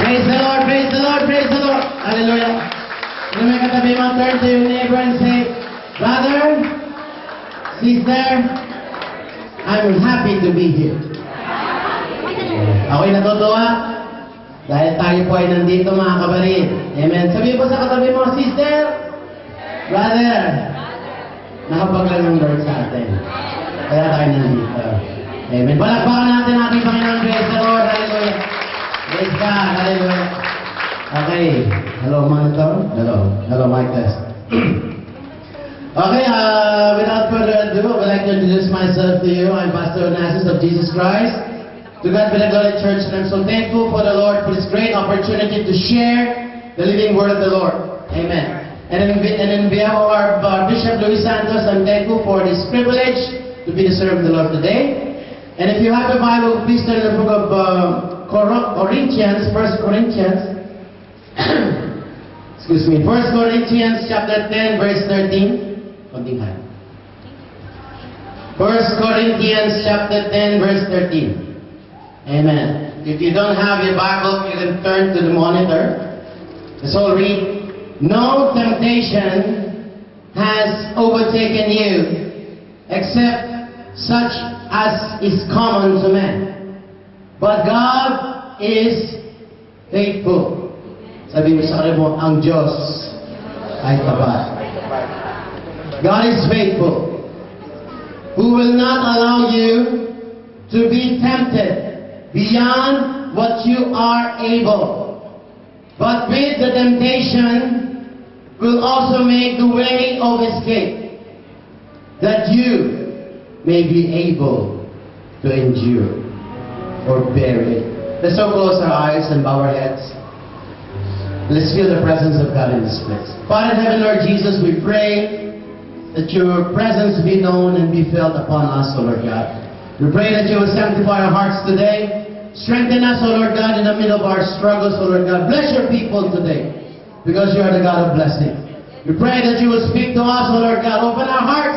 Praise the Lord, praise the Lord, praise the Lord. Hallelujah. Kung may katabi mo, turn to your neighbor and say, brother, sister, I'm happy to be here. Ako'y natutuwa dahil tayo po ay nandito mga kabarid. Amen. Sabihin po sa katabi mo, sister, brother, nakapaglang ng Lord sa atin. Kaya tayo nandito. Amen. Palakpakan natin ating Panginoon. Praise the Lord. Hallelujah. Praise God. Hallelujah. Okay. Hello, monitor. Hello. Hello, mic test. Okay, without further ado, I would like to introduce myself to you. I'm Pastor Onassis of Jesus Christ. To God be the glory, church, and I'm so thankful for the Lord for this great opportunity to share the living word of the Lord. Amen. And in behalf of our Bishop Luis Santos, I'm thankful for this privilege to be the servant of the Lord today. And if you have a Bible, please turn to the book of Corinthians, 1 Corinthians. Excuse me, 1 Corinthians chapter 10, verse 13. 1 Corinthians chapter 10, verse 13. Amen. If you don't have your Bible, you can turn to the monitor. Let's all read. No temptation has overtaken you, except such as is common to man. But God is faithful. Sabi mo sa kanya mo, ang Diyos ay tapat. God is faithful, who will not allow you to be tempted beyond what you are able, but with the temptation will also make the way of escape, that you may be able to endure or bear it. Let's all close our eyes and bow our heads. Let's feel the presence of God in this place. Father in heaven, Lord Jesus, we pray that your presence be known and be felt upon us, O Lord God. We pray that you will sanctify our hearts today. Strengthen us, O Lord God, in the middle of our struggles, O Lord God. Bless your people today, because you are the God of blessing. We pray that you will speak to us, O Lord God. Open our hearts.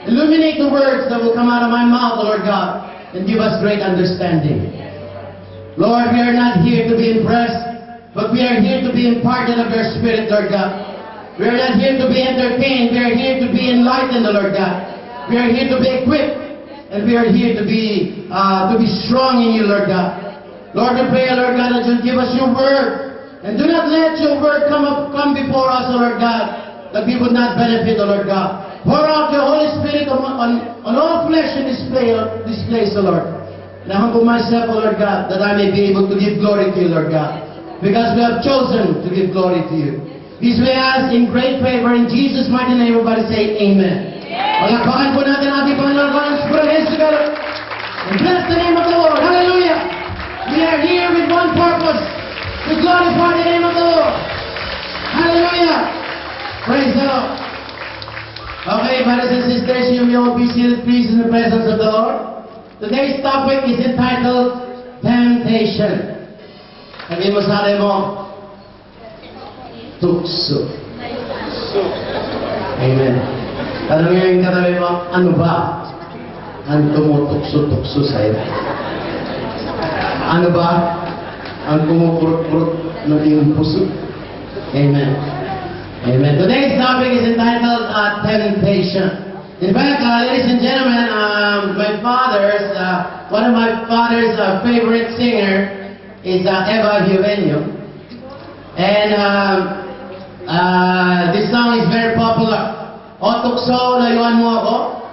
Illuminate the words that will come out of my mouth, O Lord God, and give us great understanding. Lord, we are not here to be impressed, but we are here to be imparted of your Spirit, Lord God. We are not here to be entertained. We are here to be enlightened, O Lord God. We are here to be equipped. And we are here to be strong in you, Lord God. Lord, we pray, Lord God, that you'll give us your word. And do not let your word come before us, O Lord God, that we would not benefit, O Lord God. Pour out your Holy Spirit on all flesh in this place, O Lord. And I humble myself, O Lord God, that I may be able to give glory to you, Lord God. Because we have chosen to give glory to you. This we ask in great favor. In Jesus' mighty name, everybody say amen. Palakpakan po natin ating Panginoon praise together. And bless the name of the Lord. Hallelujah. We are here with one purpose, to glorify the name of the Lord. Hallelujah. Praise the Lord. Okay, brothers and sisters, you may all be seated, please, in the presence of the Lord. Today's topic is entitled Temptation. Sabi mo sa akin mo, tukso. Amen. Tanongin yung katabi mo, ano ba ang tumutukso-tukso sa'yo? Ano ba ang kumupurot-purot ng iyong puso? Amen. Amen. Today's topic is entitled Temptation. In fact, ladies and gentlemen, one of my father's favorite singer is Eva Juvenio. And this song is very popular. O tukso, layuan mo ako.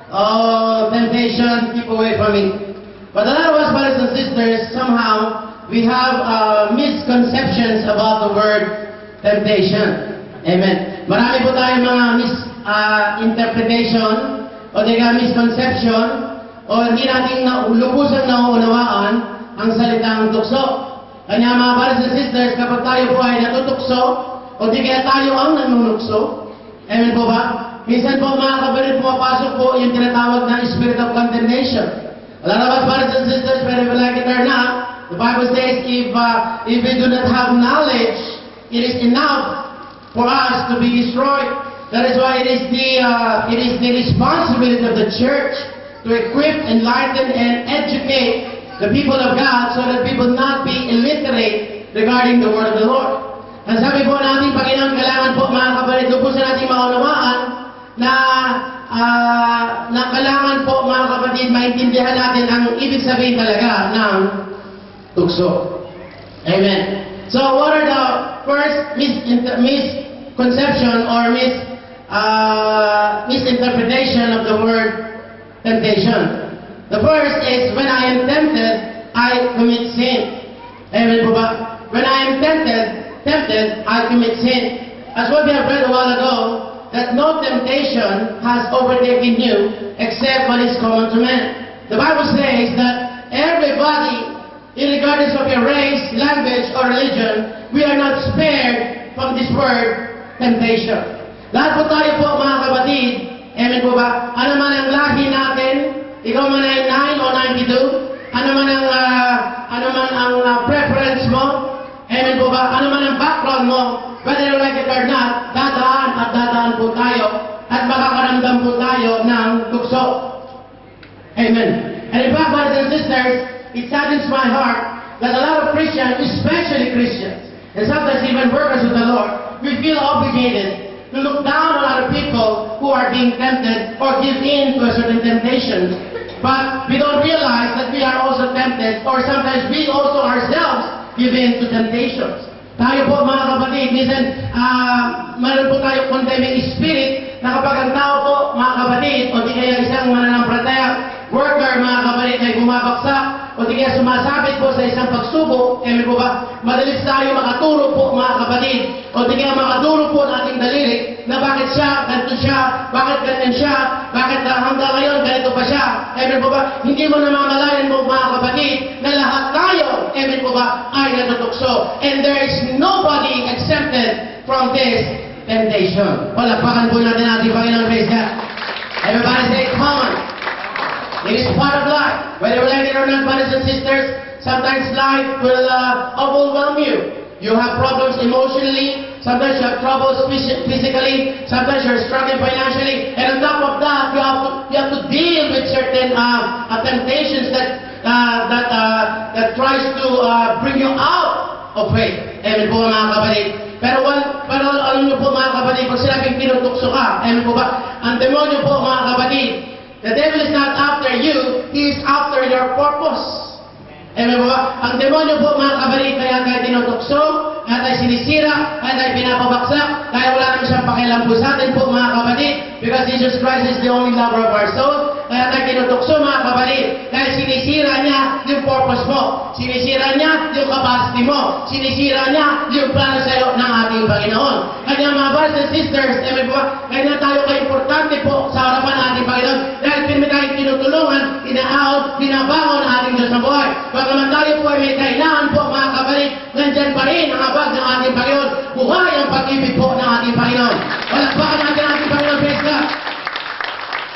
O temptation, keep away from me. But a lot of us, brothers and sisters, somehow, we have misconceptions about the word temptation. Amen. Marami po tayong mga misinterpretation o misconception o hindi natin lubusang nauunawaan ang salitang tukso. Kanya mga brothers and sisters, kapag tayo po ay natutukso o di kaya tayo ang nanunukso, amen po ba? Minsan po mga kabarid, pumapasok po yung tinatawag na spirit of condemnation. A lot of us, brothers and sisters, whether we like it or not, the Bible says if we do not have knowledge, it is enough for us to be destroyed. That is why it is the responsibility of the church to equip, enlighten, and educate the people of God so that we will not be illiterate regarding the word of the Lord. Ang sabi po natin, Panginoon, kailangan po mga kapatid, doon po sa natin maunawaan na kailangan po mga kapatid, maintindihan natin ang ibig sabihin talaga ng tukso. Amen. So what are the first misconception or misinterpretation of the word temptation? The first is, when I am tempted, I commit sin. Amen po ba? When I am tempted, I commit sin. As what we have read a while ago, that no temptation has overtaken you except what is common to men. The Bible says that everybody, irregardless of your race, language, or religion, we are not spared from this word, temptation. Lahat po tayo po mga kapatid, amen po ba? Ano man ang lahi natin, ikaw man ay 9 o 92, ano man ang preference mo, amen po ba? Ano man ang background mo, whether you like it or not, dadaan po tayo at makakaramdam po tayo ng tukso. Amen. And in fact, brothers and sisters, it saddens my heart that a lot of Christians, especially Christians, and sometimes even workers with the Lord, we feel obligated to look down on other people who are being tempted or give in to a certain temptation. But we don't realize that we are also tempted, or sometimes we also ourselves give in to temptations. Tayo po mga kapatid, minsan meron po tayo condemning spirit na kapag ang tao po mga kapatid, o di kaya isang mananampalataya worker mga kapatid ay bumabagsak, o di kaya sumasabit po sa isang pagsubok, amen po ba? Madalis tayo makaturo po mga kapatid, o di kaya makaturo po ang ating daliri na bakit siya, ganito siya, bakit ganyan siya, bakit hanggang ngayon ganito pa siya, amen po ba? Hindi mo namamalayan mo mga kapatid na lahat tayo, amen po ba, ay natutukso. And there is nobody exempted from this temptation. Palakpakan po natin ating Panginoon, praise God. Everybody say it's common. It is part of life. Whether you like it or not, brothers and sisters, sometimes life will overwhelm you. You have problems emotionally, sometimes you have troubles physically, sometimes you're struggling financially, and on top of that, you have to deal with certain temptations that tries to bring you out of faith. Amen po mga kapatid. Pero alam niyo po mga kapatid, pag sinabing tinutukso ka, amen po ba? Ang demonyo po mga kapatid, the devil is not after you, he is after your purpose. Amen po ba? Ang demonyo po mga kapatid, kaya tayo tinutukso, kaya tayo sinisira, kaya tayo pinapabaksak, kaya wala naman siyang pakialam po sa atin po mga kapatid, because Jesus Christ is the only lover of our soul. Kaya tayo tinutukso mga kapatid, kaya sinisira niya yung purpose mo, sinisira niya yung capacity mo, sinisira niya yung plano sa iyo ng ating Panginoon. Kaya mga brothers and sisters, amen po ba? Kaya tayo ka-importante po sa harapan ng ating Panginoon, dahil pinag tayong tinutulungan, inaahon, binabangon ang ating Diyos na buhay. Bagaman tayo po ay may kailangan po mga kapatid, nandyan pa rin ang abag ng ating Panginoon. Buhay ang pag-ibig po ng ating Panginoon. Walakpakan natin ang ating Panginoon. Praise God.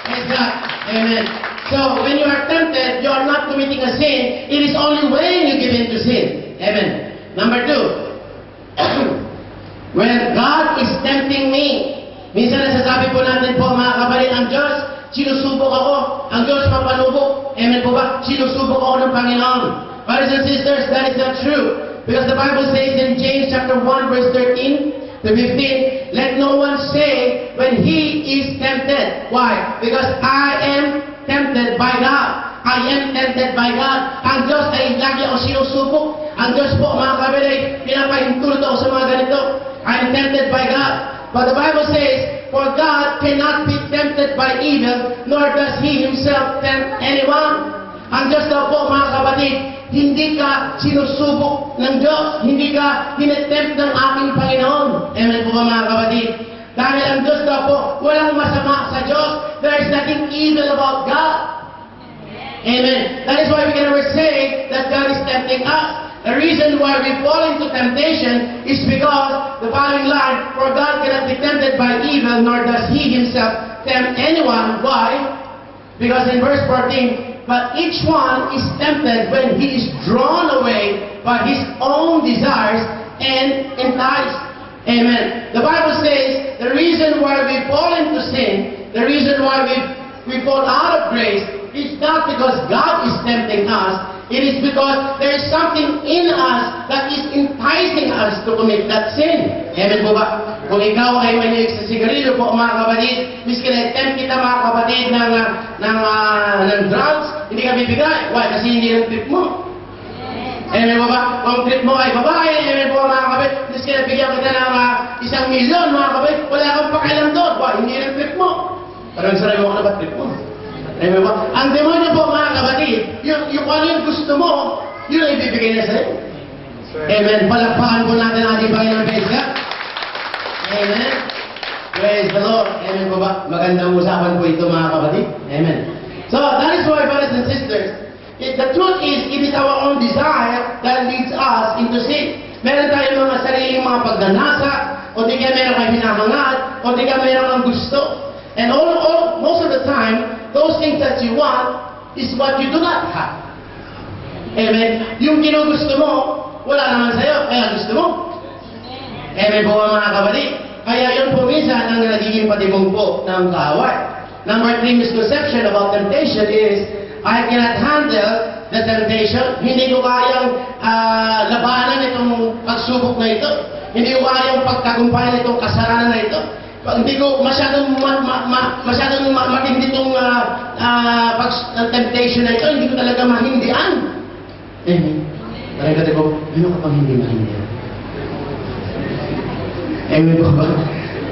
Praise God. Amen. So, when you are tempted, you are not committing a sin. It is only when you give in to sin. Amen. Number 2. When God is tempting me, minsan nasasabi po natin po mga kapatid, ang Diyos, sinusubok ako. Ang Diyos mapanubok. Amen po ba? Sinusubok ako ng Panginoon. Brothers and sisters, that is not true. Because the Bible says in James chapter 1 verse 13 to 15, let no one say when he is tempted. Why? Because I am tempted by God. I am tempted by God. Ang Diyos ay lagi ako sinusubok. Ang Diyos po mga kapatid, pinapahintulot ako sa mga ganito. I am tempted by God. But the Bible says, for God cannot be tempted by evil, nor does He Himself tempt anyone. Ang Diyos daw po mga kapatid, hindi ka sinusubok ng Diyos, hindi ka tinetempt ng ating Panginoon. Amen po ba mga kapatid? Dahil ang Diyos daw po, walang masama sa Diyos. There is nothing evil about God. Amen. That is why we can never say that God is tempting us. The reason why we fall into temptation is because the following line, for God cannot be tempted by evil, nor does He Himself tempt anyone. Why? Because in verse 14, but each one is tempted when he is drawn away by his own desires and enticed. Amen. The Bible says the reason why we fall into sin, the reason why we fall out of grace, is not because God is tempting us. It is because there is something in us that is enticing us to commit that sin. Amen po ba? Kung ikaw ay mahilig sa sigarilyo po, mga kapatid, miski na-attempt kita, mga kapatid, ng drugs, hindi ka bibigay. Why? Kasi hindi ang trip mo. Amen po ba? Kung trip mo ay babae, amen po mga kapatid, miski nabigyan kita ng 1,000,000, mga kapatid, wala kang pakialam doon. Why? Hindi ang trip mo. Parang saray mo ka na ba trip mo? Amen ba? Ang demonyo po, mga kapatid, yung ano yung gusto mo, yun ay ibibigay na sa'yo. Amen. Palakpakan po natin ang ating Panginoon. Praise God. Amen. Praise the Lord. Amen po ba? Magandang usapan po ito, mga kapatid. Amen. So, that is why, brothers and sisters, the truth is, it is our own desire that leads us into sin. Meron tayong mga sariling mga pagnanasa, o di kaya meron kang hinahangad, o di kaya meron kang gusto. And most of the time, those things that you want is what you do not have. Amen. Yung ginugusto mo, wala naman sa'yo, kaya gusto mo. Amen po mga kapatid. Kaya yun po minsan ang nagiging patibong po ng kaaway. Number 3 misconception about temptation is, I cannot handle the temptation. Hindi ko kayang labanan itong pagsubok na ito. Hindi ko kayang pagtagumpayan itong kasalanan na ito. Hindi ko masyadong matindi itong temptation na ito. Hindi ko talaga mahindian. Amen. Parang kata ko, ano ka pang hindi mahindian? Amen po ba?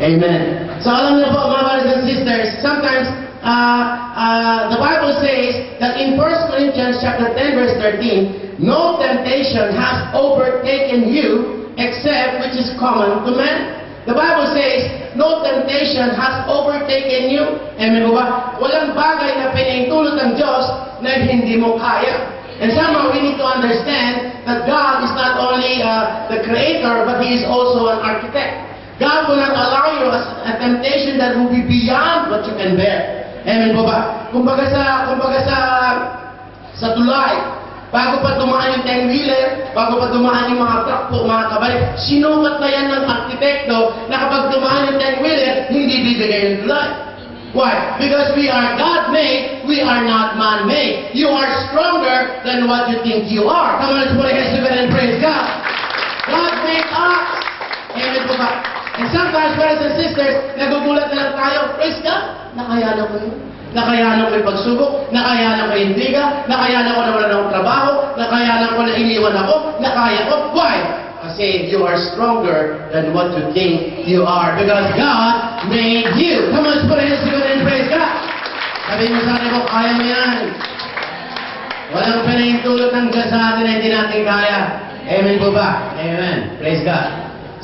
Amen. So alam niyo po, mga brothers and sisters, sometimes the Bible says that in 1 Corinthians chapter 10 verse 13, no temptation has overtaken you except which is common to man. The Bible says, no temptation has overtaken you. Amen po ba? Walang bagay na pinahintulot ng Diyos na hindi mo kaya. And somehow we need to understand that God is not only the creator, but He is also an architect. God will not allow you a temptation that will be beyond what you can bear. Amen po ba? Kumbaga sa tulay, bago pa dumaan yung 10-wheeler, bago pa dumaan yung mga truck po, mga kabalik, sinukat na yan ng arkitekto na kapag dumaan yung 10-wheeler, hindi bibigay yung tulay. Why? Because we are God-made, we are not man-made. You are stronger than what you think you are. Come on, let's put our hands together and praise God. God made us. Amen po ba? And sometimes, brothers and sisters, nagugulat na lang tayo, praise God, nakayanan ko yun. Nakayanan ko yung pagsubok, nakayanan ko yung intriga, nakayanan ko na wala ng trabaho, nakayanan ko na iniwan ako, nakaya ko. Why? Kasi you are stronger than what you think you are. Because God made you. Come on, let's put our hands together and praise God. Sabi mo sa akin ko, kaya mo yan. Walang pinahintulot ng Diyos sa atin na hindi natin kaya. Amen po ba? Amen. Praise God.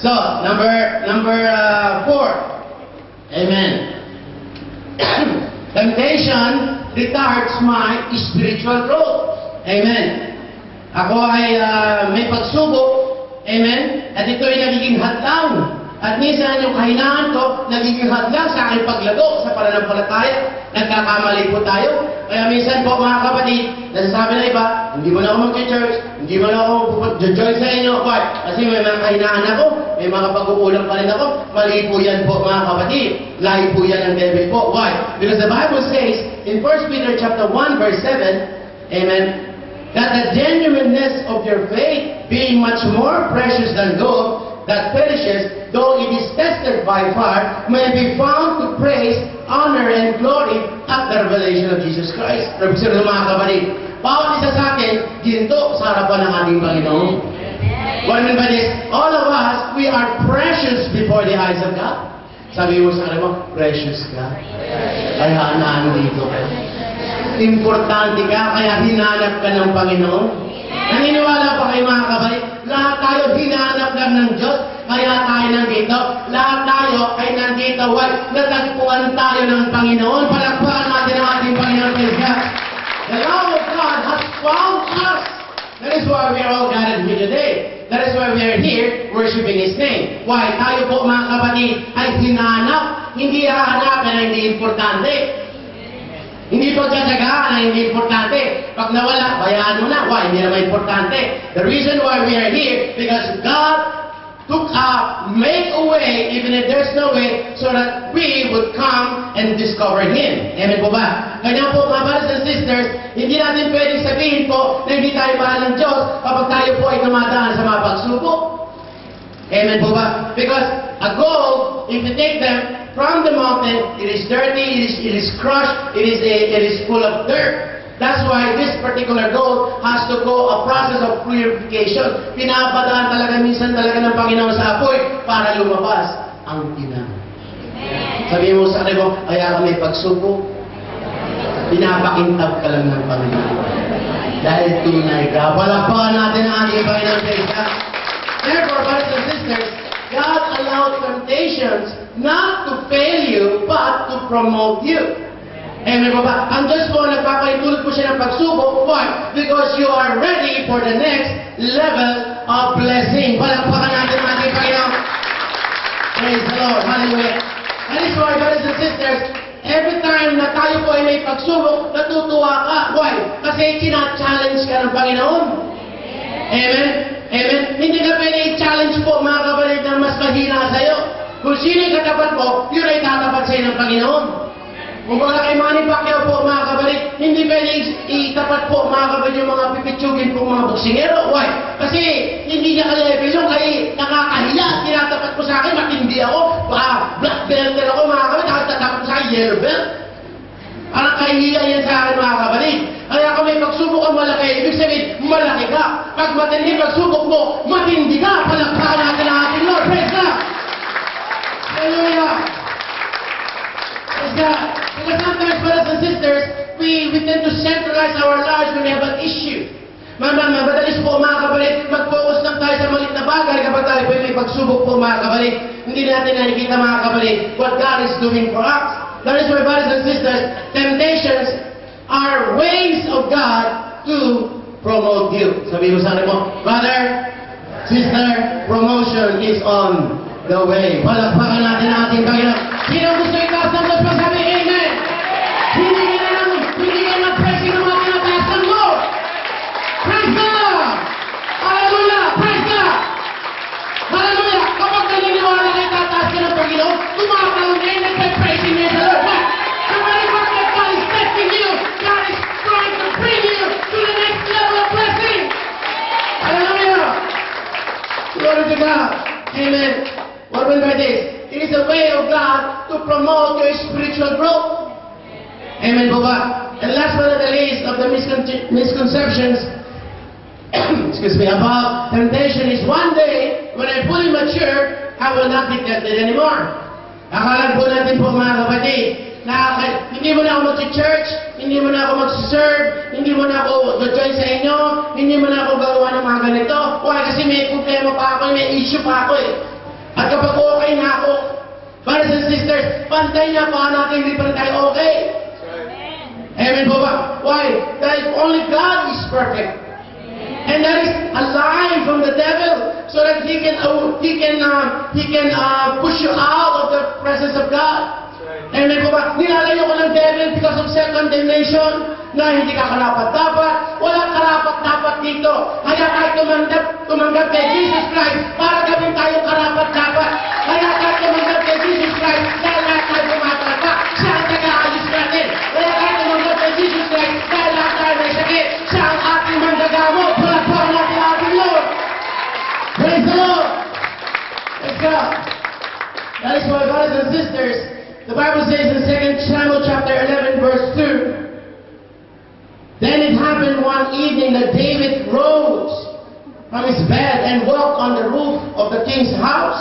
So, number 4. Amen. Temptation retards my spiritual growth. Amen. Ako ay may pagsubok. Amen. At ito ay nagiging hadlang. At minsan yung kahinaan ko, nagiging hadlang sa aking paglago sa pananampalataya. Nagkakamali po tayo. Kaya minsan po mga kapatid, nasasabi na iba, hindi mo na ako mag-church, hindi mo na ako join sa inyo. Why? Kasi may mga kahinaan ako, may mga pag-uulang pa rin ako. Mali po yan po mga kapatid. Lahi po yan ng devil po. Why? Because the Bible says in 1 Peter chapter 1 verse 7, amen, that the genuineness of your faith being much more precious than gold that perishes, though it is tested by fire, may be found to praise, honor, and glory at the revelation of Jesus Christ. Represent ng mga kapatid. Bawat isa sa atin, ginto sa harapan ng ating Panginoon. What I mean by this, all of us, we are precious before the eyes of God. Sabi mo sa kanila mo, precious ka. Kaya naan dito ka. Importante ka, kaya hinanap ka ng Panginoon. Naniniwala pa kayo mga kapatid? Lahat tayo hinanap lang ng Diyos, kaya tayo nandito. Lahat tayo ay nandito. Why? Natagpuan tayo ng Panginoon. Palakpakan natin ang ating Panginoon. The love of God has found us. That is why we are all gathered here today. That is why we are here worshiping His name. Why? Tayo po mga kapatid ay hinanap. Hindi hahanapin na hindi importante. Hindi po tsatsagaan na hindi importante. Pag nawala, bayaan mo na. Why? Hindi naman importante. The reason why we are here, because God make a way way, even if there's no way, so that we would come and discover Him. Amen po ba? Kaya po, mga brothers and sisters, hindi natin pwedeng sabihin po na hindi tayo mahal ng Diyos kapag tayo po ay dumadaan sa mga pagsubok. Amen po ba? Because a gold, if you take them from the mountain, it is dirty, it is crushed, it is full of dirt. That's why this particular gold has to go a process of purification. Pinapadaan talaga minsan talaga ng Panginoon sa apoy para lumabas ang tinang. Sabihin mo sa akin mo, kaya ka may pagsubok, pinapakintab ka lang ng Panginoon. Dahil tunay ka. Palakpakan natin ang ating Panginoon sa isa. Therefore, brothers and sisters, God allowed temptations not to fail you, but to promote you. Amen po ba? Ang Diyos po, nagpapaitulot po siya ng pagsubok. Why? Because you are ready for the next level of blessing. Palakpakan natin ang ating Panginoon. Praise the Lord. Hallelujah. That is why, brothers and sisters, every time na tayo po ay may pagsubok, natutuwa ka. Why? Kasi challenge ka ng Panginoon. Amen? Amen? Hindi ka pwede i-challenge po, mga kapatid, na mas mahina sa'yo. Kung sino yung katapat mo, yun ay tatapat sa'yo ng Panginoon. Kung wala kay Manny Pacquiao po, mga kapatid, hindi pwede itapat po, mga kapatid, yung mga pipitsugin po mga boksingero. Why? Kasi hindi niya ka-level yung kay nakakahiya. Tinatapat ko sa akin, matindi ako. Black belt ako, mga kapatid, tapos tatapat ko sa akin, yellow belt. Parang kahihiya yan sa akin, mga kapatid. Kaya kung may pagsubok ang malaki, ibig sabihin, malaki ka. Pag matindi pagsubok mo, matindi ka. Palakpakan natin ang ating Lord. Praise God! Hallelujah! Praise God! Because sometimes, brothers and sisters, we tend to centralize our lives when we have an issue. Madalis po, mga kapatid, mag-focus lang tayo sa maliit na bagay kapag tayo po may pagsubok po, mga kapatid. Hindi natin nakikita, mga kapatid, what God is doing for us. That is why, brothers and sisters, temptations are ways of God to promote you. Sabi mo sa akin mo, brother, sister, promotion is on the way. Palakpakan natin ang ating Panginoon. Sino gusto itaas ng Diyos? Sabi, amen! Hindi ka na pressing ng mga pinatasan mo! Praise God! Hallelujah! Praise God! Hallelujah! Kapag naniniwala kayo tataas ka ng Panginoon, tumatalong kayo, nagpe-praising niya sa Lord. No matter what God is testing you, God is trying to bring you to the next level of blessing. Hallelujah! Glory to God. Amen. What will by this? It is a way of God to promote your spiritual growth. Amen po ba? And last but not the least of the misconceptions excuse me, about temptation is one day, when I fully mature, I will not be tempted anymore. Akala po natin po, mga kapatid, na hindi mo na ako mag-church, hindi mo na ako mag-serve, hindi mo na ako join sa inyo, hindi mo na ako gagawa ng mga ganito. Why? Kasi may problema pa ako, may issue pa ako eh. At kapag okay na ako, brothers and sisters, pantay na pa natin, hindi pa rin tayo okay. Amen po ba? Why? Dahil only God is perfect. And that is a lie from the devil, so that he can push you out of the presence of God. Amen po ba? Nilalayo ko ng devil because of self-condemnation, na hindi ka karapat-dapat, walang karapat-dapat dito. Kaya tayo tumanggap kay Jesus Christ para gawin tayo karapat-dapat. Kaya tayo tumanggap kay Jesus Christ dahil lahat tayo pumatrapa. Siya ang taga-ayos natin. Kaya tayo tumanggap kay Jesus Christ dahil lahat tayo may sakit. Siya ang ating manggagamo. Palakpakan natin ang ating Lord. Praise the Lord. Praise God. That is why, brothers and sisters, the Bible says in 2 Samuel chapter 11 verse 2, then it happened one evening that David rose from his bed and walked on the roof of the king's house.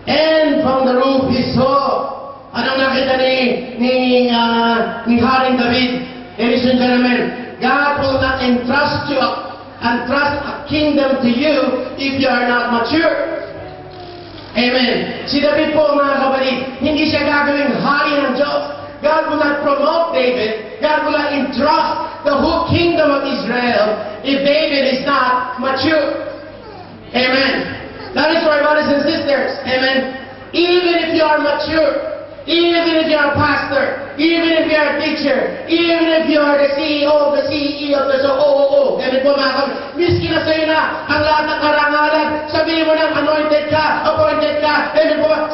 And from the roof he saw, anong nakita ni Haring David? Ladies and gentlemen, God will not entrust a kingdom to you if you are not mature. Amen. Si David po, mga kapatid, hindi siya gagawing hari ng Diyos. God will not promote David. God will not entrust the whole kingdom of Israel if David is not mature. Amen. That is why, brothers and sisters, amen, even if you are mature, even if you are a pastor, even if you are a teacher, even if you are the CEO of the OOO, amen po mga kapatid, miski na sa'yo na ang lahat ng karangalan, sabihin mo ng anointed ka, appointed ka, amen po ba,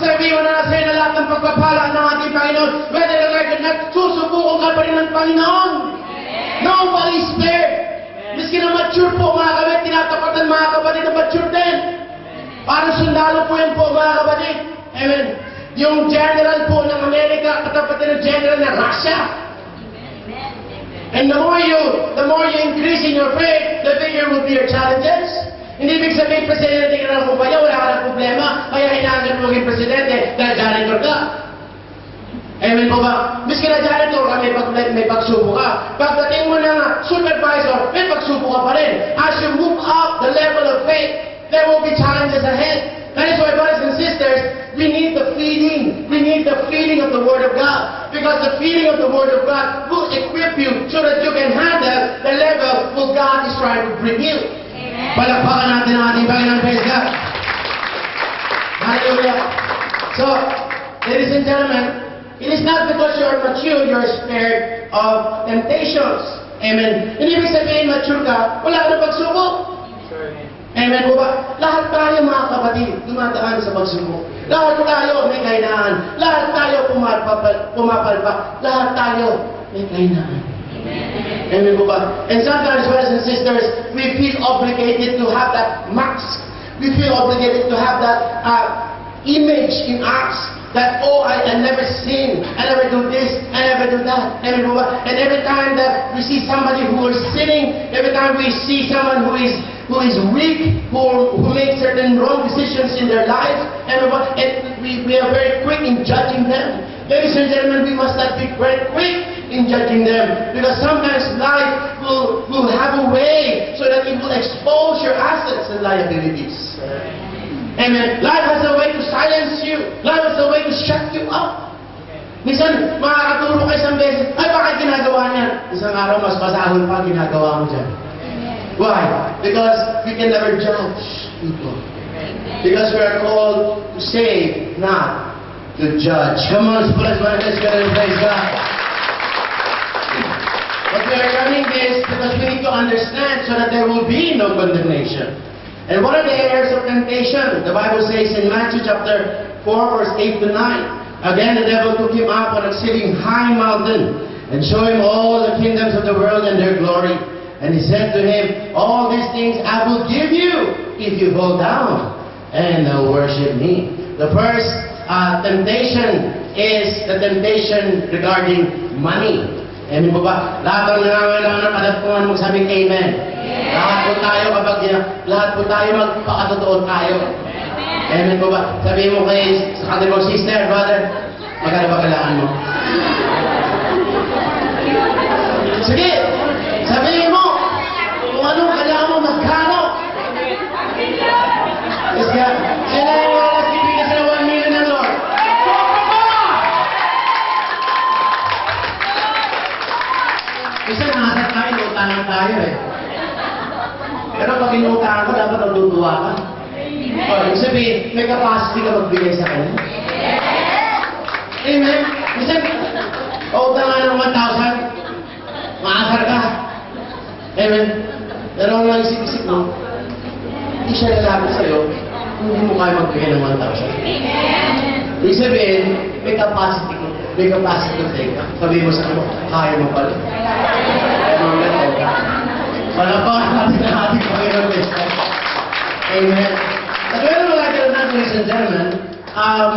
Panginoon. Whether you like it or not, susubukan ka pa rin ng Panginoon. Nobody's spared. Miski na mature po mga kapatid, tinatapatan mga kapatid na mature din. Parang sundalo po yan po mga kapatid. Amen. Yung general po ng Amerika, katapat ng general ng Russia. And the more you increase in your faith, the bigger will be your challenges. Hindi ibig sabihin, presidente ka ng kumpanya, wala ka ng problema, kaya hinahanap mo maging presidente dahil janitor ka. Amen po ba? Miski na janitor ka, may pagsubo ka. Pagdating mo ng supervisor, may pagsubo ka pa rin. As you move up the level of faith, there will be challenges ahead. That is why, brothers and sisters, we need the feeding. We need the feeding of the Word of God. Because the feeding of the Word of God will equip you so that you can handle the level where God is trying to bring you. Amen. Palakpakan natin ang ating Panginoon. Praise God. Hallelujah. So, ladies and gentlemen, it is not because you are mature, you are spared of temptations. Amen. Hindi ibig sabihin, mature ka, wala ka na pagsubok. Amen po ba? Lahat tayo mga kapatid, dumadaan sa pagsubok. Lahat tayo may kahinaan. Lahat tayo pumapalpak. Lahat tayo may kahinaan. Amen po ba? And sometimes, brothers and sisters, we feel obligated to have that mask. We feel obligated to have that image in us. That, oh, I never sin, I never do this, I never do that. Amen po ba? And every time that we see somebody who is sinning, every time we see someone who is weak, who makes certain wrong decisions in their lives, and we are very quick in judging them. Ladies and gentlemen, we must not be very quick in judging them, because sometimes life will have a way so that it will expose your assets and liabilities. Amen. Life has a way to silence you. Life has a way to shut you up. Minsan, makakaturo ka isang beses, ay bakit ginagawa niya? Isang araw, mas masahol pa ginagawa mo dyan. Why? Because we can never judge people. Because we are called to save, not to judge. Come on, let's put us back. Let's go and praise God. But we are learning this because we need to understand so that there will be no condemnation. And what are the areas of temptation? The Bible says in Matthew chapter 4, verse 8 to 9. Again, the devil took him up on an exceeding high mountain and showed him all the kingdoms of the world and their glory. And he said to him, all these things I will give you if you fall down and worship me. The first temptation is the temptation regarding money. Amen po ba? Lahat ang nangangailangan ng kadatpungan mo sabing amen. Yes. Lahat po tayo magpakatotoo tayo. Amen po ba? Sabihin mo sa kanil mo, sister, brother, magkano ba kailangan mo? Sige, sabihin mo, kung anong kailangan mo, magkano? Yes, God. Sila yung nagbibigay sa 1 million ng Lord. Isa nakasat tayo, utangan tayo eh. Pero pag inutangan ko, dapat natutuwa ka. O, ibig sabihin, may capacity ka magbigay sa kanya. Amen? Isa, utangan ng 1,000, maasar ka. Amen? Pero ang naisip-isip mo, hindi siya lalapit sa'yo kung hindi mo kaya magbigay ng 1,000. Ibig sabihin, may capacity ko. May capacity to take. Sabihin mo sa kanya, kaya mo pala. Kaya mo pala. Palapakan natin ang ating Panginoon. Amen. But whether we like it or not, ladies and gentlemen,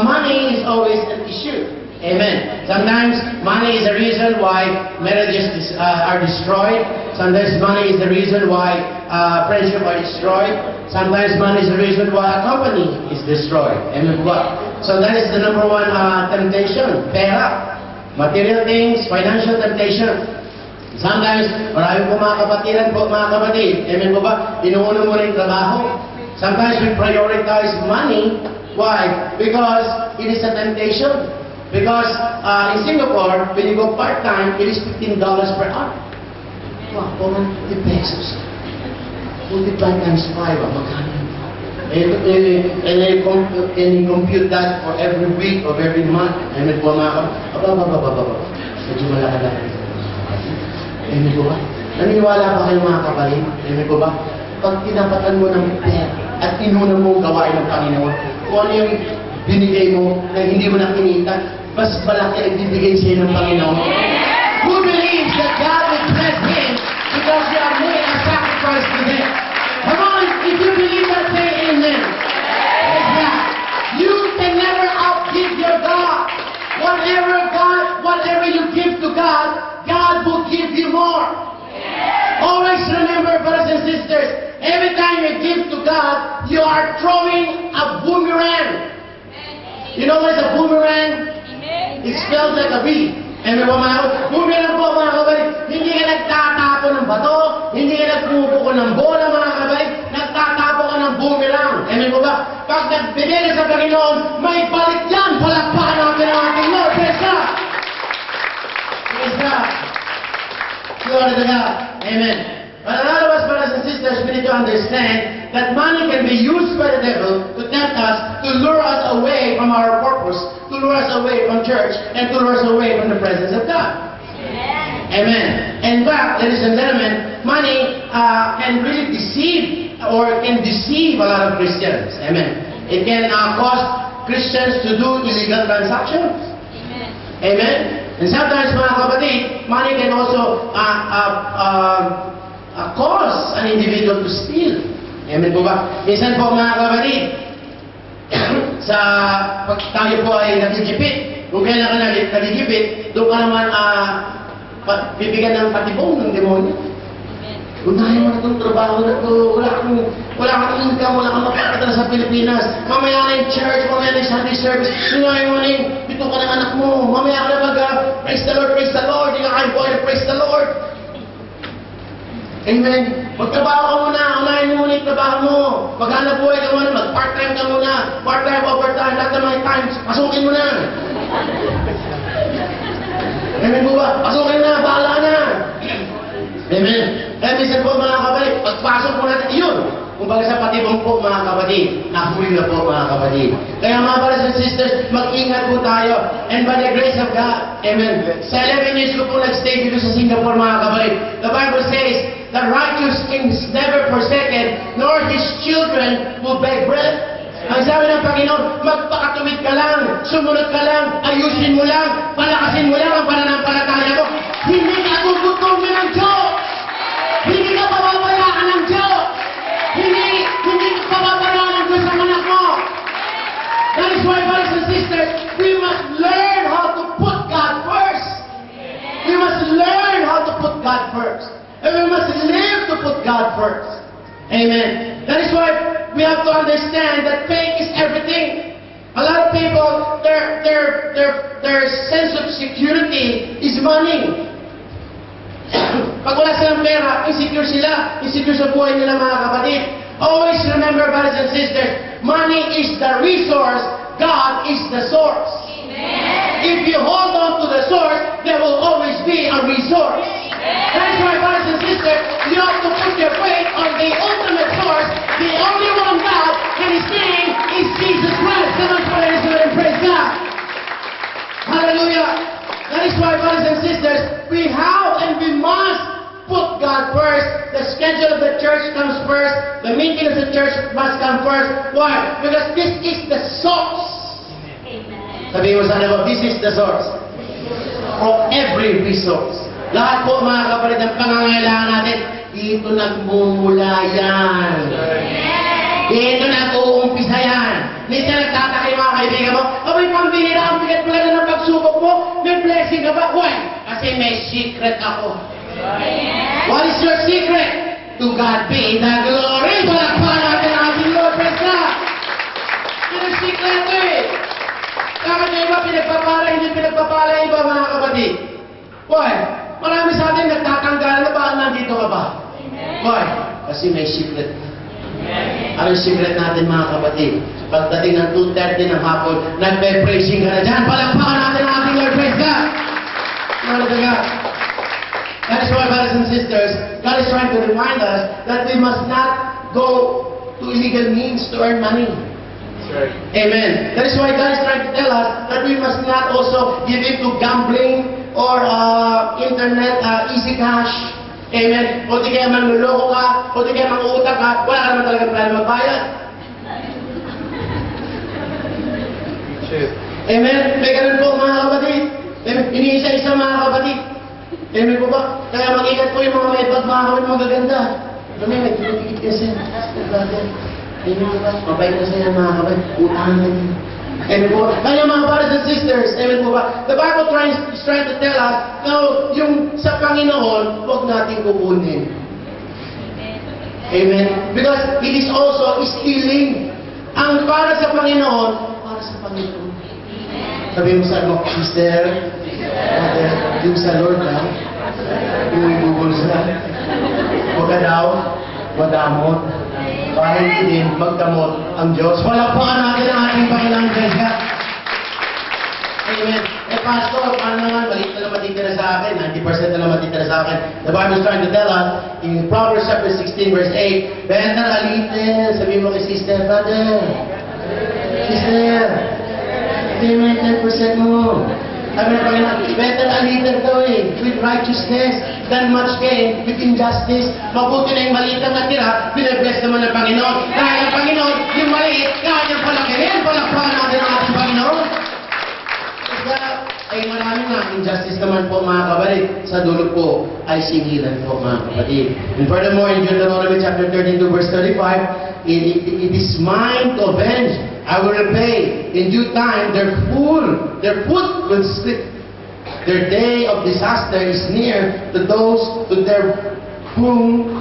money is always an issue. Amen. Sometimes money is the reason why marriages are destroyed. Sometimes money is the reason why friendships are destroyed. Sometimes money is the reason why a company is destroyed. Amen. So that is the number one temptation. Pera. Material things, financial temptation. Sometimes, marami po mga kapatiran po, mga kapatid. Amen po ba? Inuuna mo rin trabaho. Sometimes we prioritize money. Why? Because it is a temptation. Because in Singapore, when you go part-time, it is $15 per hour. Wow, 450 pesos. Multiply times 5, magkano? And you compute that for every week or every month. Amen po mga kapatid. Medyo malaki-laki. Amen po ba? Naniniwala ba kayo mga kapatid? Amen po ba? Pag tinapatan mo ng pera at inuna mo gawain ng Panginoon, kung ano yung binigay mo na hindi mo na kinita, mas malaki ang ibibigay sa'yo ng Panginoon? Who believes that God will bless him because you have made a sacrifice to him? Come on, if you believe that, say amen. Exactly. You can never outgive your God. Whatever you give to God, God will give you more. Always remember, brothers and sisters, every time you give to God, you are throwing a boomerang. You know what is a boomerang? It smells like a bee. And may boomerang po mga kabay, hindi ka nagtatapo ng bato, hindi ka nagpupo ng bola mga kabay, nagtatapo ka ng boomerang. And may ba, pag nagbigay ka sa Panginoon, may balik yan, palakpakan natin ang ating Lord. Praise God! Praise God! Glory to God. Amen. But a lot of us, brothers and sisters, we need to understand that money can be used by the devil to tempt us, to lure us away from our purpose, to lure us away from church, and to lure us away from the presence of God. Amen. In fact, ladies and gentlemen, money can really deceive or can deceive a lot of Christians. Amen. It can cause Christians to do illegal transactions. Amen. And sometimes, mga kapatid, money can also cause an individual to steal. Amen po ba? Minsan po, mga kapatid, pag tayo po ay nagigipit, kung kailan ka nagigipit, doon ka naman bibigyan ng patibong ng demonyo. Unahin mo na itong trabaho na ito. Wala kang income, wala kang mapakita sa Pilipinas. Mamaya na yung church, mamaya na yung Sunday service. Unahin mo na yung bito ka ng anak mo. Mamaya ka na praise the Lord, praise the Lord. Hindi ka kain po ay praise the Lord. Amen. Magtrabaho ka muna. Unahin mo muna yung trabaho mo. Maghanap buhay ka muna. Mag-part-time ka muna. Part-time, overtime. Lahat ng mga times. Pasukin mo na. Amen po ba? Pasukin na. Bahala na. Amen. Kaya minsan po mga kapatid, pagpasok po natin, yun. Kung baga sa patibong po mga kapatid, nahuli na po mga kapatid. Kaya mga brothers and sisters, mag-ingat po tayo. And by the grace of God, amen. Sa 11 years ko po nag-stay dito sa Singapore mga kapatid. The Bible says, the righteous is never forsaken, nor his children will beg bread. Ang sabi ng Panginoon, magpakatumid ka lang, sumunod ka lang, ayusin mo lang, palakasin mo lang ang pananampalataya mo. Hindi ka tututungin ng Diyos. Hindi ka pababayaan ng Diyos. Hindi ka pababayaan ng Diyos ang anak mo. That is why, brothers and sisters, we must learn how to put God first. We must learn how to put God first. And we must live to put God first. Amen. That is why we have to understand that faith is everything. A lot of people, their sense of security is money. Pag wala silang pera, insecure sila. Insecure sa buhay nila mga kapatid. Always remember, brothers and sisters, money is the resource, God is the source. Amen. If you hold on to the source, there will always be a resource. That's why, brothers and sisters, you have to put your faith on the ultimate source, the only one God, and His name is Jesus Christ. Come on, praise God and praise God. Hallelujah. That is why, brothers and sisters, we have and we must put God first. The schedule of the church comes first. The meeting of the church must come first. Why? Because this is the source. Amen. Sabihin mo sana ba, this is the source of every resource. Lahat po mga kapatid ng pangangailangan natin, dito nagmumula yan. Dito nag-uumpisa yan. Minsan nagtataka yung mga kaibigan mo, abay pambihira, ang bigat pala na ng pagsubok mo, may blessing ka ba? Why? Kasi may secret ako. What is your secret? To God be the glory. Palakpakan natin ang ating Lord. Praise God. Yun ang secret ito eh. Bakit yung iba pinagpapala, hindi pinagpapala yung iba mga kapatid? Why? Marami sa atin nagtatanggalan na ba? Nandito ka ba? Why? Kasi may secret. Ano yung secret natin mga kapatid? Pagdating ng 2:30 ng hapon, nagpe-praising ka na dyan. Palakpakan natin ang ating Lord. Praise God. Glory to God. That is why, brothers and sisters, God is trying to remind us that we must not go to illegal means to earn money. Right. Amen. That is why God is trying to tell us that we must not also give in to gambling or internet easy cash. Amen. O di kaya manluloko ka, o di kaya mang-uutang ka, wala ka naman talagang plano magbayad. Amen? May ganun po mga kapatid. Amen? Iniisa-isa mga kapatid. Amen po ba? Kaya mag-ingat po yung mga may bag mga kapatid magaganda. Amen? May tinikit kasi. Amen po ba? Mabait na sa'yo mga kapatid. Utangan na yun. Amen po ba? Kaya mga brothers and sisters, amen po ba? The Bible is trying to tell us, no, yung sa Panginoon, huwag natin kukunin. Amen? Because it is also stealing. Ang para sa Panginoon, para sa Panginoon. Sabi mo sa mo, sister, brother, yung sa Lord na, yung ibubulsa, huwag ka daw, madamot, para hindi din magdamot ang Diyos. Palakpakan natin ang ating Panginoon Diyos. Amen. Eh, Pastor, paano naman? Maliit na lang matitira sa akin. 90% na lang matitira sa akin. The Bible is trying to tell us in Proverbs chapter 16 verse 8, better a little. Sabihin mo kay sister, brother. Sister. Hindi mo yung 10% mo. Sabi na Panginoon, better a little daw with righteousness than much gain with injustice. Mabuti na yung maliit ang natira, binabless naman ng Panginoon. Dahil ang Panginoon, yung maliit, kaya niyang palakihin. Palakpakan natin ang ating Panginoon. Ay maraming injustice naman po mga kapatid. Sa dulo po ay singilan po mga kapatid. And furthermore, in Deuteronomy chapter 32 verse 35, it is mine to avenge. I will repay. In due time, their foot will slip. Their day of disaster is near to those to their whom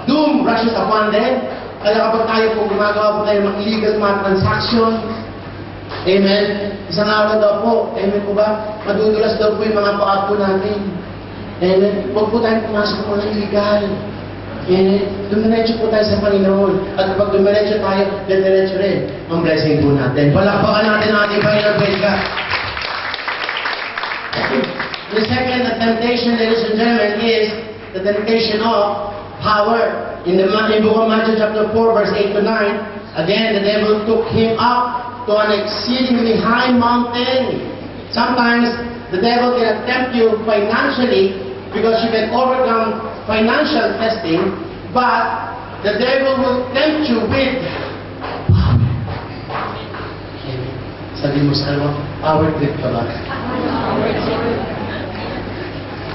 doom rushes upon them. Kaya kapag tayo po gumagawa po tayo ng illegal mga transaction, amen? Isang araw daw po, amen po ba? Madudulas daw po yung mga paa po natin. Amen? Huwag po tayong pumasok po ng illegal. Amen? Dumiretso po tayo sa Panginoon. At kapag dumiretso tayo, diretso rin ang blessing po natin. Palakpakan natin ang ating Panginoon. Praise God. The second temptation, ladies and gentlemen, is the temptation of power. In the book of Matthew chapter 4, verse 8 to 9, again, the devil took him up to an exceedingly high mountain. Sometimes the devil can tempt you financially because you can overcome financial testing, but the devil will tempt you with power. Sabi mo sa ano, power trip ka ba?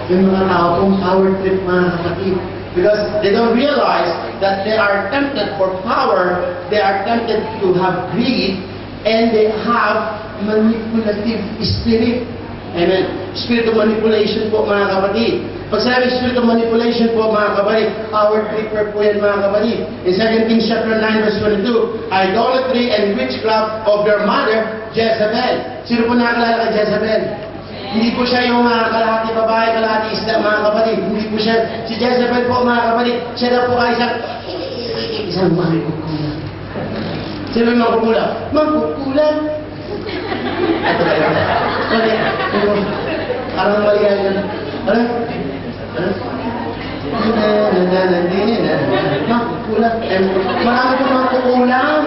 Yung mga tao pong power trip mga kapatid. Because they don't realize that they are tempted for power, they are tempted to have greed, and they have manipulative spirit. Amen. Spirit of manipulation po mga kapatid. Pag sinabi spirit of manipulation po mga kapatid, power tripper po yan mga kapatid. In 2 Kings chapter 9 verse 22, idolatry and witchcraft of their mother, Jezebel. Sino po nakalala kay Jezebel? Hindi po siya yung kalahati babae, kalahati isda mga kapatid. Hindi po siya. Si Jezebel po mga kapatid, siya na po ay isang mangkukulam. Sino yung mangkukulam? Mangkukulam. Ito ba yun? Parang mali yan. Ano? Mangkukulam. Marami po mangkukulam.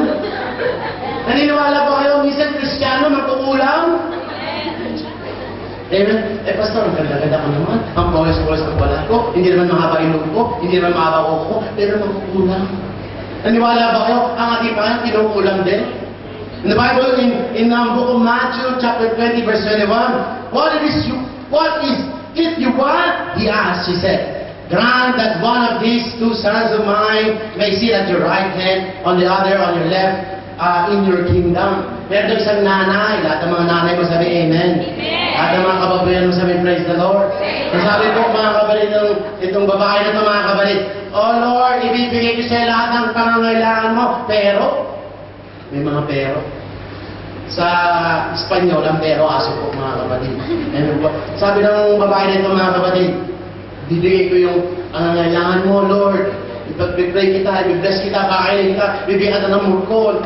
Naniniwala po kayo, minsan Kristiyano mangkukulam? Amen. Eh, Pastor, ang ganda-ganda ko naman. Ang polis-polis ang balat ko. Hindi naman mahaba ilong ko. Hindi naman mahaba ko. Pero makukulang. Naniwala ba kayo? Ang ating Panginoon, kinukulang din. In the Bible, in the book of Matthew, chapter 20, verse 21, what is it you want? He asked, she said, grant that one of these two sons of mine may sit at your right hand, on the other, on your left, in your kingdom. Meron daw isang nanay. Lahat ng mga nanay mo sabi, Amen. Lahat ng mga kababayan mo sabi, praise the Lord. So sabi po mga kabalit, itong babae na ito mga kabalit, oh Lord, ibibigay ko sa lahat ng pangangailangan mo. Pero, may mga pero. Sa Espanyol, ang pero aso po mga kapatid. Sabi ng babae na ito mga kapatid, bibigay ko yung pangangailangan mo, Lord. Ipag-pray kita, i-bless kita, kakainin kita, bibigyan ka ng murkol,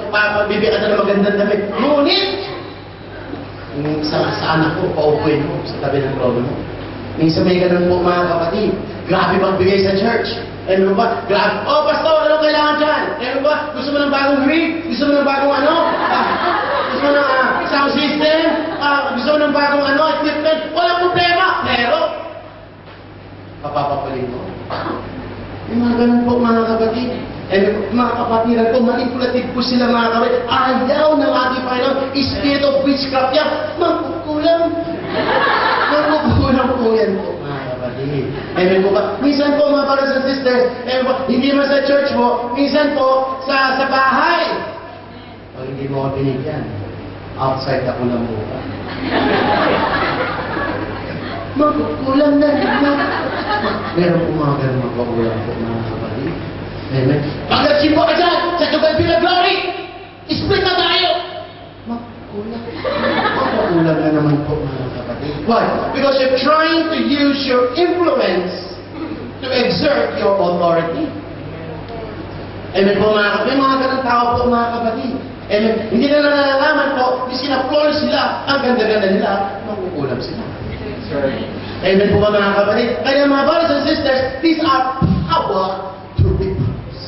bibigyan ka ng magandang damit. Ngunit, sa anak ko, paupuin mo sa tabi ng trono mo. Minsan may ganun po mga kapatid. Grabe magbigay sa church. Ano ba? Grabe. Oh, pastor, ano kailangan dyan? Ano ba? Gusto mo ng bagong rig? Gusto mo ng bagong ano? Gusto mo ng sound system? Gusto mo ng bagong ano? Equipment? Walang problema. Pero, papapapalit mo. Yung mga ganun po mga kapatid. Mga kapatiran po, manipulative po sila mga kapatid. Ayaw ng ating Panginoon, witchcraft yan. Magkukulang. Magkukulang po yan po, mga kapatid. Amen po ba? Minsan po, mga brothers and sisters, amen po, hindi man sa church mo, minsan po, sa bahay. Pag hindi mo ako binigyan, outside ako na mukha. Magkukulang na. Meron po mga ganun magkukulang po, mga kapatid. Amen. Pag nagsimpo ka dyan, sa Tugal Villa Glory, split na tayo. Magkukulang. Magkukulang na naman po, mga kapatid. Why? Because you're trying to use your influence to exert your authority. Amen po, mga kapatid. Mga ganun tao po, mga kapatid. Amen. Hindi na nalalaman po, miski na floor sila, ang ganda-ganda nila, magkukulang sila. Amen po ba, mga kapatid? Kaya mga brothers and sisters, these are power to repose.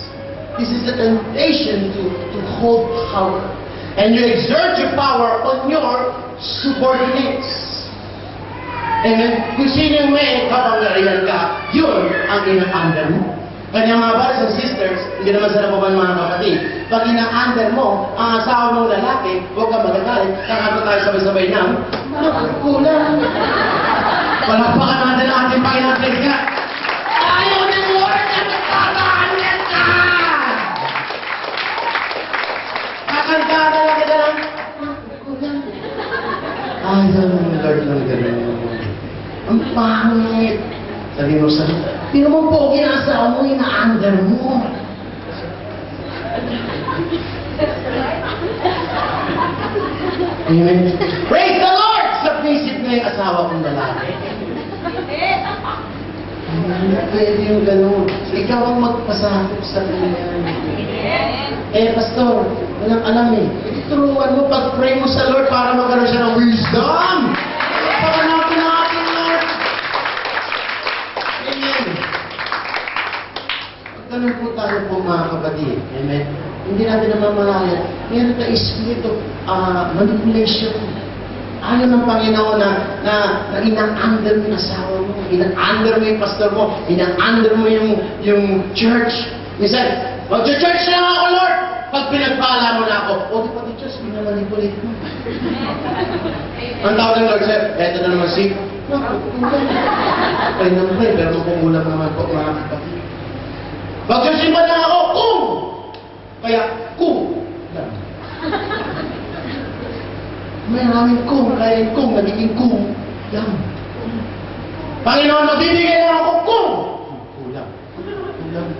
This is the temptation to hold power. And you exert your power on your subordinates. Amen? Kung sino yung may kapangyarihan ka, yun ang ina-under mo. Kaya mga brothers and sisters, hindi naman sa napapan mga kapatid, pag ina-under mo ang asawa mong lalaki, huwag kang magagalit, kakanta tayo sabay-sabay ng magkukulang. Palakpakan natin ang ating Panginoon Kristo. Ayaw ng Lord na magkakaanyan ka! Kakanta talaga na lang, magkukulang. Ayaw ng Lord ng gano'n. Ang pangit. Sabi mo sa hindi naman po ginaasawa mo, ina-under mo. Amen. Praise the Lord! Sa prinsip na yung asawa kong lalaki. Hindi pwede yung gano'n. Ikaw ang magpasakop sa kanya. Pastor, walang alam eh. Turuan mo, pag-pray mo sa Lord para magkaroon siya ng wisdom. Pakanapin natin, Lord. Amen. Ganun po tayo po, mga kapatid. Amen. Hindi natin namamalayan. Meron na espiritu manipulation. Ayaw ng Panginoon na ina-under mo yung asawa mo, ina-under mo yung pastor mo, ina-under mo yung church. Minsan, mag-church na ako, Lord! Pag pinagpala mo na ako, o di pati Diyos, minamanipulate mo. Ang tawag ng Lord, sir, eto na naman si, pray naman pray, pero makukulang naman po, mga kapatid. Mag-church na ako, kung! Kaya, kung! Maraming kung, kaya kung, nagiging kung, lang. Panginoon, magbibigay na ako kung! Kulang. Kulang.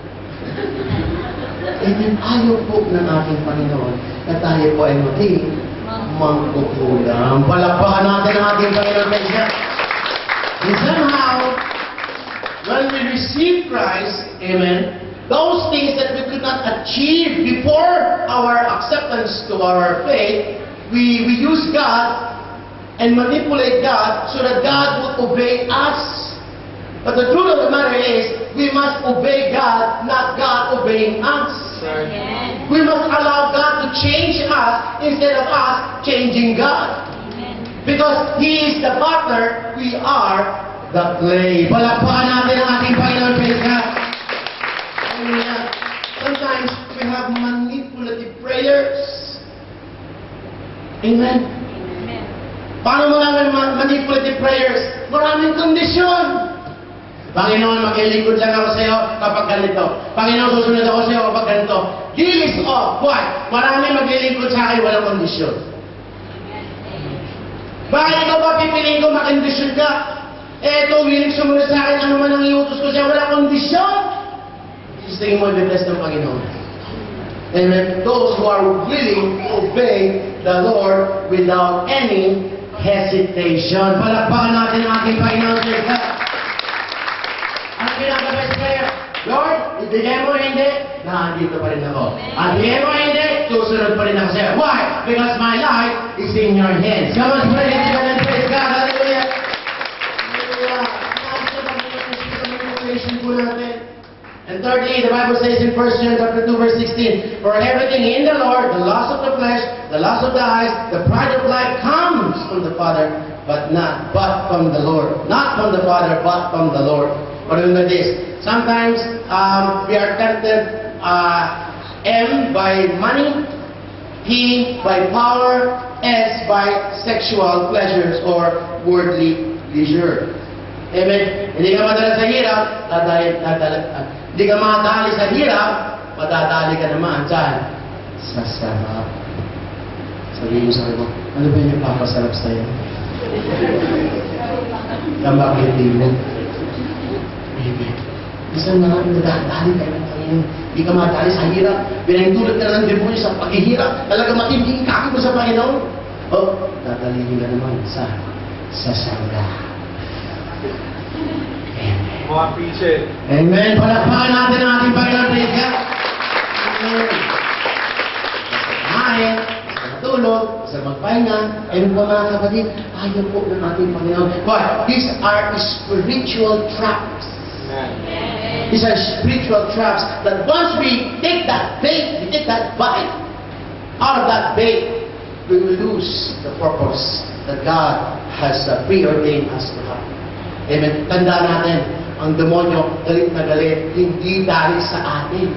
Amen. Ayaw po ng ating Panginoon na tayo po ay maging mangkukulang. Palakpakan natin ang ating Panginoon kaya. And somehow, when we receive Christ, amen, those things that we could not achieve before our acceptance to our faith, we use God and manipulate God so that God would obey us. But the truth of the matter is, we must obey God, not God obeying us. Amen. We must allow God to change us instead of us changing God. Amen. Because He is the potter, we are the clay. Palakpakan natin ang ating Panginoon, praise God. Sometimes we have manipulative prayers. Amen. Amen. Paano maraming manipulative prayers? Maraming kondisyon. Panginoon, maglilingkod lang ako sa iyo kapag ganito. Panginoon, susunod ako sa iyo kapag ganito. Dilis off. Why? Maraming maglilingkod sa akin, walang kondisyon. Bakit ikaw ba pipiliin ko makondisyon ka? Ito, willing sumunod sa akin, ano man ang iutos ko siya, walang kondisyon. Tingin mo, i-bless ng Panginoon. Amen. Those who are willing to obey the Lord without any hesitation. Palakpakan natin ang ating Panginoon. Ang ginagawa sa kaya, Lord, ibigay mo hindi, nandito pa rin ako. At ibigay mo hindi, susunod pa rin ako sa'yo. Why? Because my life is in your hands. Come on, praise God and praise God. Hallelujah. Hallelujah. And thirdly, the Bible says in 1 John chapter 2, verse 16, for everything in the Lord, the lust of the flesh, the lust of the eyes, the pride of life comes from the Father, but from the Lord. Not from the Father, but from the Lord. Remember this. Sometimes we are tempted, M by money, P by power, as by sexual pleasures or worldly leisure. Amen? Hindi ka madala sa hirap, hindi ka madali sa hirap, madadali ka naman. Saan? Sa sarap. Sabihin mo sa akin mo, ano ba yung papasarap sa'yo? Kambakit mo. Amen. Isang na nadadali ka ng Panginoon. Hindi ka madali sa hirap. Pinahintulad ka ng demonyo sa paghihirap. Talaga matinding kakit mo sa Panginoon. O, dadalihin ka naman sa sarap. Amen. Mga appreciate. Amen. Palakpakan natin ang ating Panginoon. Praise God. Amen. Kumain, sa matulog, sa magpahinga. Ayun po mga kapatid, ayaw po ng ating Panginoon. But these are spiritual traps. Amen. These are spiritual traps that once we take that bait, we take that bite, out of that bait, we will lose the purpose that God has preordained us to have. Amen. Tandaan natin, ang demonyo, galit na galit, hindi dahil sa atin,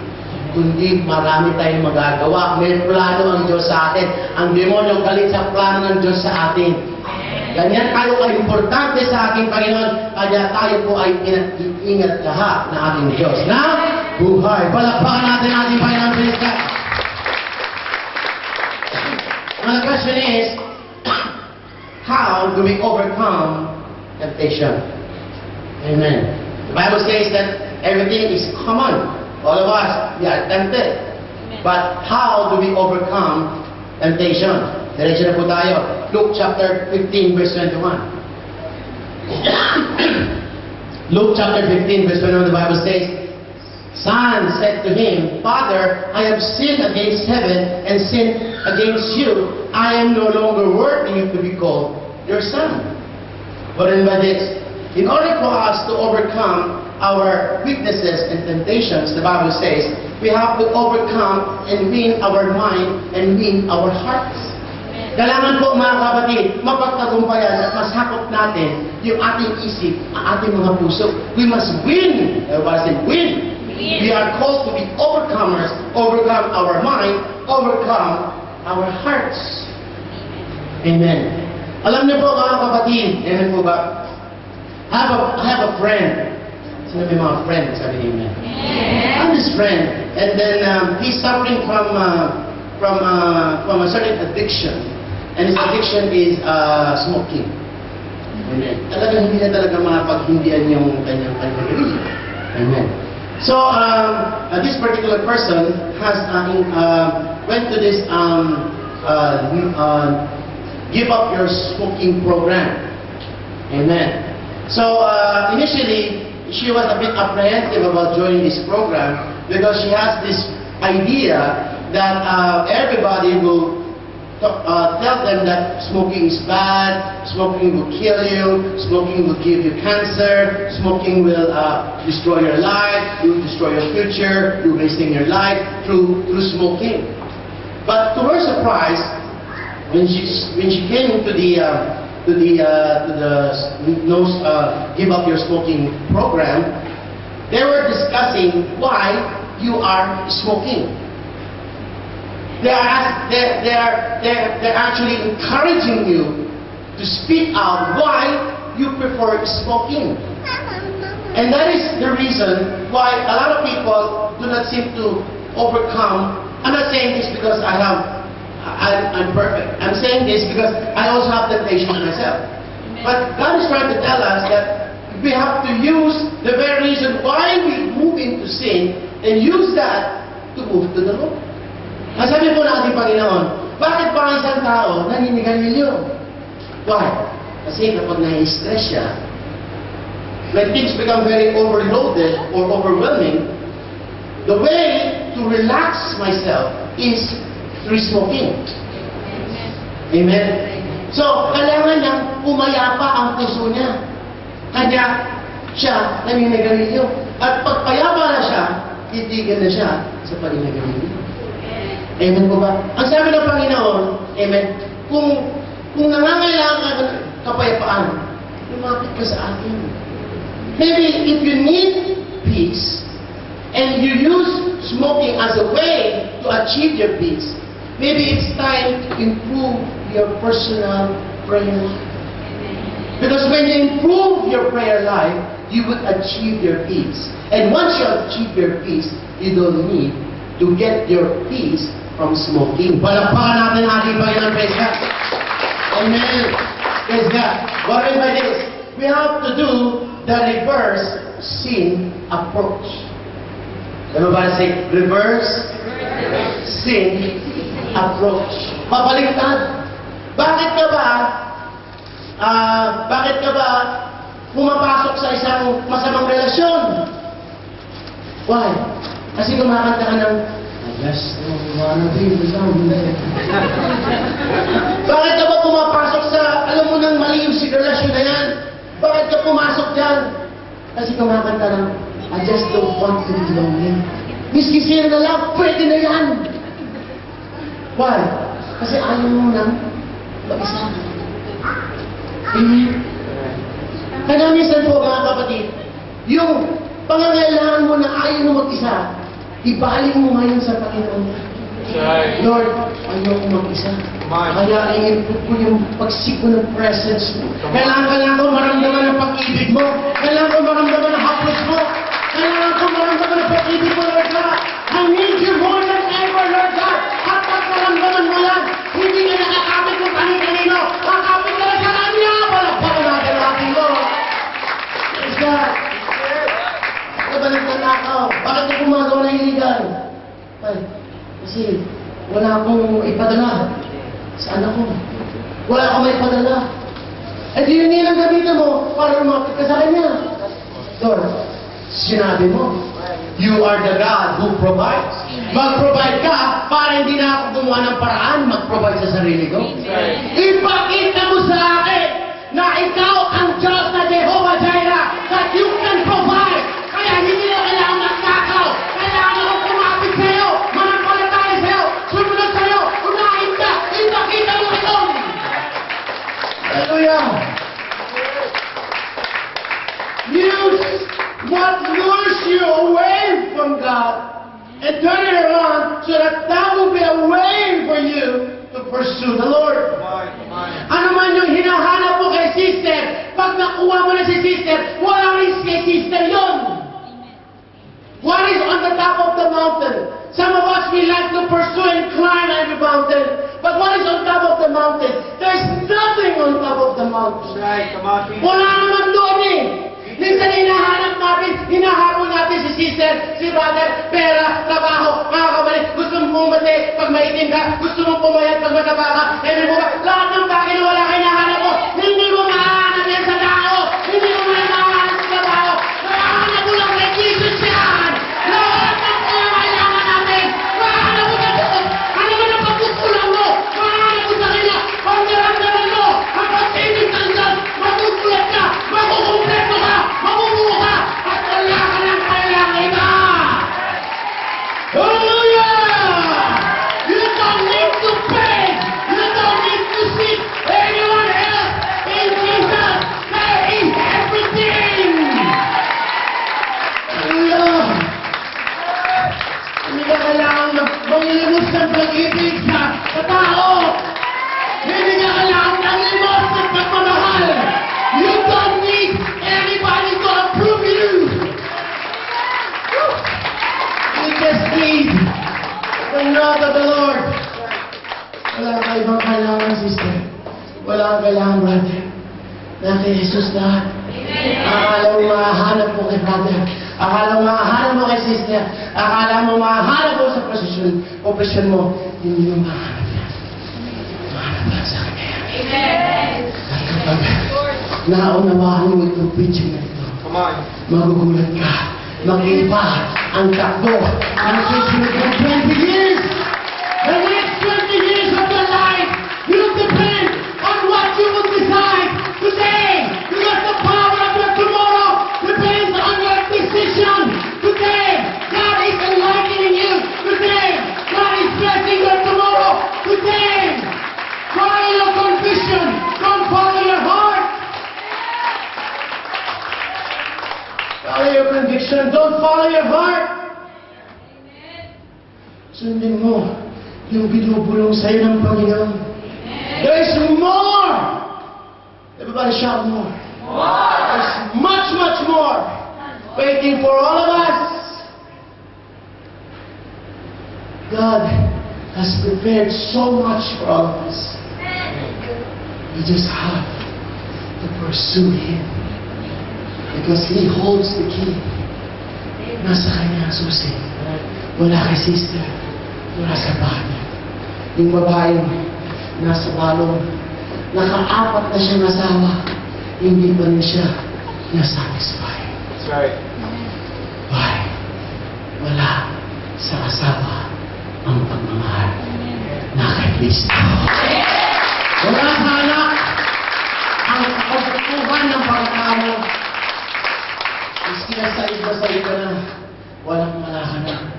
kundi marami tayong magagawa. May plano ang Diyos sa atin. Ang demonyo galit sa plano ng Diyos sa atin. Ganyan tayo ka-importante sa ating Panginoon, kaya tayo po ay ingat lahat na ating Diyos na buhay. Palakpakan natin ating Panginoon. Praise God. The question is, how do we overcome temptation? Amen. The Bible says that everything is common. All of us, we are tempted. But how do we overcome temptation? Diretso na po tayo. Luke chapter 15, verse 21. Luke chapter 15, verse 21, the Bible says, Son said to him, Father, I have sinned against heaven and sinned against you. I am no longer worthy to be called your son. But in this, in order for us to overcome our weaknesses and temptations, the Bible says, we have to overcome and win our mind and win our hearts. Kailangan po mga kapatid, mapagtagumpayan at masakop natin yung ating isip, ang ating mga puso. We must win. Everybody say, win. We are called to be overcomers, overcome our mind, overcome our hearts. Amen. Alam niyo po mga kapatid, amen po ba? I have a friend. Sino may mga friend? Sabi niyo, amen. I have this friend, and then he's suffering from a certain addiction. And his addiction is smoking. Amen. Talagang hindi na talaga mapaghindihan yung kanyang religion. Amen. So, this particular person has went to this give up your smoking program. Amen. So, initially, she was a bit apprehensive about joining this program because she has this idea that everybody will tell them that smoking is bad, smoking will kill you, smoking will give you cancer, smoking will destroy your life, you will destroy your future, you're wasting your life through smoking. But to her surprise, when she came to the Give Up Your Smoking program, they were discussing why you are smoking. They're actually encouraging you to speak out why you prefer smoking. And that is the reason why a lot of people do not seem to overcome. I'm not saying this because I'm perfect. I'm saying this because I also have temptation myself. But God is trying to tell us that we have to use the very reason why we move into sin and use that to move to the Lord. Sabi po na ating Panginoon, bakit ba ang isang tao naninigarilyo? Why? Kasi kapag na-stress siya, when things become very overloaded or overwhelming, the way to relax myself is through smoking. Amen? So, kailangan niyang pumayapa ang puso niya. Kanya siya naninigarilyo. At pagpayapa na siya, titigil na siya sa paninigarilyo. Amen po ba? Ang sabi ng Panginoon, amen, kung nangangailangan ka ng kapayapaan, lumapit ka sa akin. Maybe if you need peace, and you use smoking as a way to achieve your peace, maybe it's time to improve your personal prayer life. Because when you improve your prayer life, you will achieve your peace. And once you achieve your peace, you don't need to get your peace from smoking. Palakpakan natin ang ating Panginoon. Praise God. Amen. Praise God. What I mean by this? We have to do the reverse sin approach. Ano ba say? Reverse sin approach. Papaliktad. Bakit ka ba pumapasok sa isang masamang relasyon? Why? Kasi kumakanta ka ng I just don't wanna be alone. Bakit ka ba pumapasok sa, alam mo nang mali yung relasyon na yan? Bakit ka pumasok dyan? Kasi kumakanta ng I just don't want to be lonely. Miski sino na lang, pwede na yan. Why? Kasi ayaw mo nang mag-isa. Amen. Kaya minsan po mga kapatid, yung pangangailangan mo na ayaw mo mag-isa, ibaling mo ngayon sa Panginoon. Lord, ayaw ko mag-isa. Kaya i-input ko yung pagsik ko ng presence mo. Kailangan ko maramdaman ng pag-ibig mo. Kailangan ko maramdaman ng haplos mo. Kailangan ko maramdaman ng pag-ibig mo, Lord God. I need you more than ever, Lord God. At pagkaramdaman mo yan, hindi ka nakakapit kung kanino. Kakapit ka sa Kanya. Palakpakan natin ang ating Lord. Praise God. Ano ba nagtatakaw? Bakit ko gumagawa ng iligal? Ay, kasi wala akong ipadala sa anak ko. Wala akong may ipadala. Eh di yun nilang gamitin mo para lumapit ka sa Kanya. Lord, sinabi mo, you are the God who provides. Mag-provide ka para hindi na ako gumawa ng paraan mag-provide sa sarili ko. Ipakita mo sa akin na ikaw ang Diyos na Jehovah Jireh, that you can provide. Kaya hindi na kailangan magkakaw. Kailangan akong kumapit sa'yo, manampalataya sa'yo, sumunod sa'yo, unahin ka, ipakita mo ito. Hallelujah. Use what lures you away from God and turn it around so that will be a way for you to pursue the Lord. Ano man yung hinahanap mo kay sister, pag nakuha mo na si sister, walang risk kay sister yun. What is on the top of the mountain? Some of us, we like to pursue and climb every mountain. But what is on top of the mountain? There's nothing on top of the mountain. Right, come on, people. Wala naman doon eh. Minsan hinahabol natin si sister, si brother, pera, trabaho, mga kabalik, gusto mong bumati pag maitim ka, gusto mong pumayat pag mataba ka, hindi mo ba, lahat ng bagay na wala kayo nahanap mo, hindi mo mahanap yan sa tao, hindi mo mahanap sa trabaho, mahanap mo lang kay Jesus yan! Lahat ng kailangan natin, mahanap mo na doon, ano man ang pagkukulang mo, mahanap mo sa kanya, pag naramdaman mo, ang pagsinig ng Diyos, magugulat ka, makukumpleto ka, mabubuo ka, at wala ka ng kailangan iba! Hallelujah! You don't need to pay! You don't need to seek anyone else! In Jesus, there is everything! Hallelujah! Hindi ka kailangan mangilimos ng pag-ibig sa tao! Hindi ka kailangan mangilimos ng pagmamahal! You don't need anybody to approve you! You just need the love of the Lord. Wala ka ibang kailangan, sister. Wala kang kailangan, brother. Na kay Jesus lahat. Akala mo mahahanap mo kay brother. Akala mo mahahanap mo kay sister. Akala mo mahahanap mo sa profession mo. Hindi mo mahahanap yan. Mahanap lang sa Kanya. Amen. At kapag naunawaan mo itong preaching na ito, magugulat ka. Mag-iba ang takbo ng susunod ng 20 years. The next 20 years of your life will depend on what you will decide today. Because the power of your tomorrow depends on your decision today. God is enlightening you today. God is blessing your tomorrow today. Follow your conviction. Don't follow your heart. Follow your conviction. Don't follow your heart. Sundin mo yung binubulong sa'yo ng Panginoon. There is more. Everybody shout more. There's much, much more waiting for all of us. God has prepared so much for all of us. We just have to pursue Him. Because He holds the key. Nasa Kanya ang susi. Wala kay sister. Wala sa bata. Yung babae nasa balong. Naka-4 na siyang asawa. Hindi pa rin siya nasatisfy. That's right. Why? Wala sa asawa ang pagmamahal na kay Kristo. Wala sa anak ang pagkukuhan ng pagkakamo. Iski na sa iba na walang malahanan.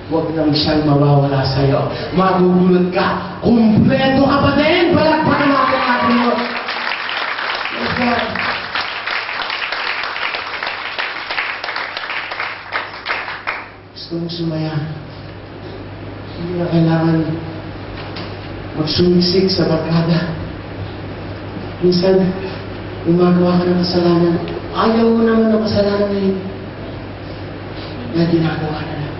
Huwag nang siyang mawawala sa'yo. Magugulat ka. Kumpleto ka pa din. Palagpakan natin natin mo. Yes, God. Gusto mong sumaya. Hindi na kailangan magsumiksik sa barkada. Minsan, gumagawa ka ng kasalanan. Ayaw mo naman ng kasalanan na yun. Na ginagawa na lang.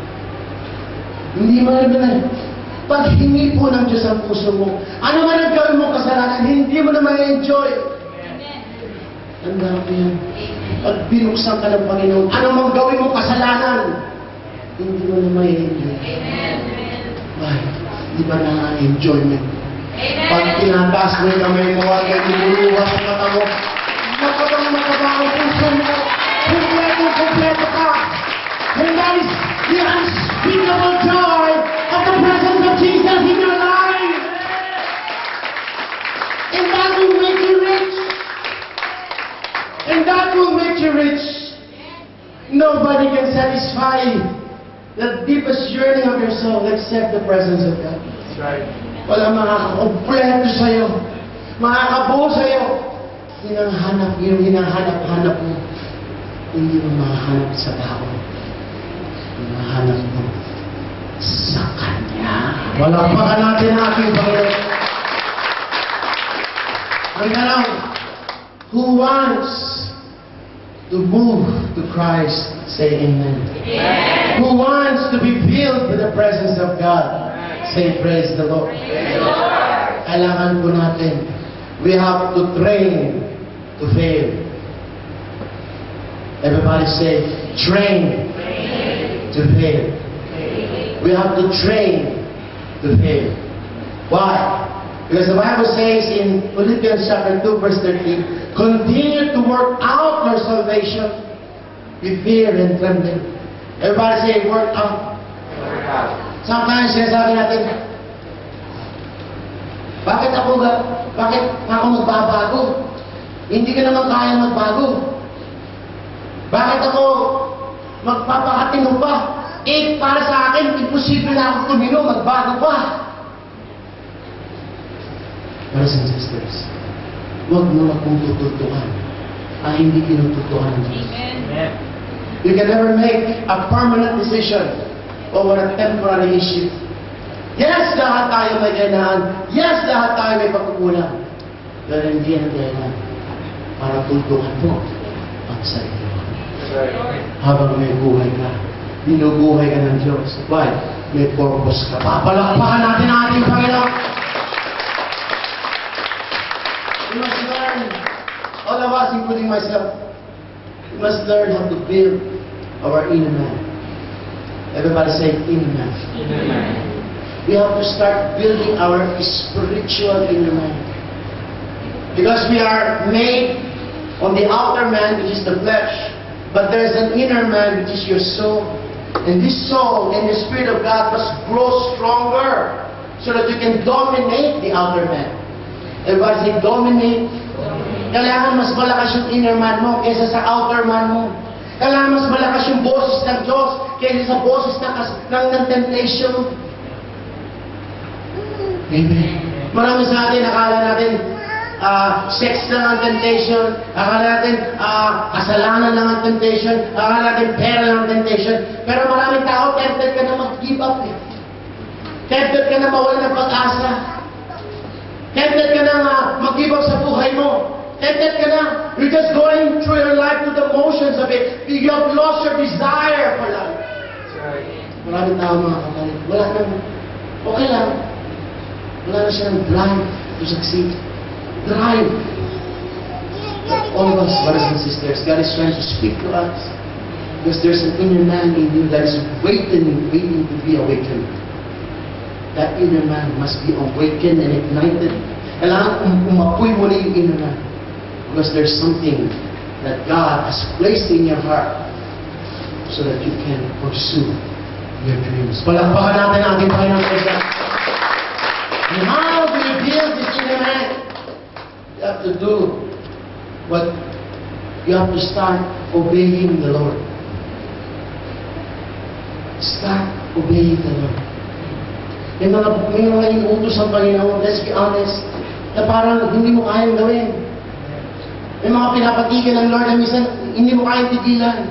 Hindi mo naman. Paghingi po ng Diyos ang puso mo. Ano man ang gawin mong kasalanan, hindi mo na ma-enjoy. Tandaan ko yan. Pag binuksan ka ng Panginoon, ano mang gawin mong kasalanan, hindi mo na ma-enjoy. Why? Di ba na ang enjoyment? Pag tinataas mo yung kamay mo, at lumuluwas sa mata mo, makaba ang puso mo, kumpleto ka. And that is the unspeakable joy of the presence of Jesus in your life. And that will make you rich. And that will make you rich. Nobody can satisfy the deepest yearning of your soul except the presence of God. That's right. Wala makakakompleto sa'yo. Makakabuo sa'yo. Yung hinahanap mo. Hindi mo makahanap sa tao. Hinahanap mo sa Kanya. Walakpakan natin ang ating Panginoon. Ang tanong, who wants to move to Christ? Say amen. Amen. Who wants to be filled with the presence of God? Say praise the Lord. Kailangan po natin, we have to train to fail. Everybody say, train to fail. We have to train to fail. Why? Because the Bible says in Philippians chapter 2 verse 13, continue to work out your salvation with fear and trembling. Everybody say, work out. Work out. Sometimes sinasabi natin, bakit ako magbabago? Hindi ka naman kaya magbago. Bakit ako magpapakatino pa? Para sa akin, imposible na ako tumino, magbago pa. Brothers and sisters, huwag mo akong tututuan ang hindi tinututuan ng Diyos. Amen. You can never make a permanent decision over a temporary issue. Yes, lahat tayo may kailangan. Yes, lahat tayo may pagkukulang. Pero hindi ang kailangan para tulungan mo ang sarili mo. That's right. Habang may buhay ka, binubuhay ka ng Diyos. Why? May purpose ka. Papalakpakan natin ang ating Panginoon. We must learn, all of us, including myself, we must learn how to build our inner man. Everybody say, inner man. Amen. We have to start building our spiritual inner man. Because we are made on the outer man, which is the flesh. But there's an inner man, which is your soul. And this soul and the Spirit of God must grow stronger so that you can dominate the outer man. Everybody say, dominate. Kailangan mas malakas yung inner man mo kaysa sa outer man mo. Kailangan mas malakas yung boses ng Diyos kaysa sa boses ng temptation. Amen. Marami sa atin, akala natin, sex lang ang temptation. Akala natin, kasalanan lang ang temptation. Akala natin, pera lang ang temptation. Pero maraming tao, tempted ka na mag-give up. Tempted ka na mawala ng pag-asa. Tempted ka na nga mag-give up sa buhay mo. Tempted ka na. You're just going through your life to the motions of it. You have lost your desire for life. That's right. Maraming tao mga kapatid. Wala nang, okay lang. Wala na siyang drive to succeed. Drive. But all of us, brothers and sisters, God is trying to speak to us. Because there's an inner man in you that is waiting to be awakened. That inner man must be awakened and ignited. Kailangan umapoy mo na yung inner man. Because there's something that God has placed in your heart so that you can pursue your dreams. Palakpakan natin ang ating Panginoon sa isa. And how do you build this inner man? You have to do what you have to start obeying the Lord. Start obeying the Lord. May mga inuutos ang Panginoon, let's be honest, na parang hindi mo kayang gawin. May mga pinapatigan ng Lord na minsan hindi mo kayang tigilan.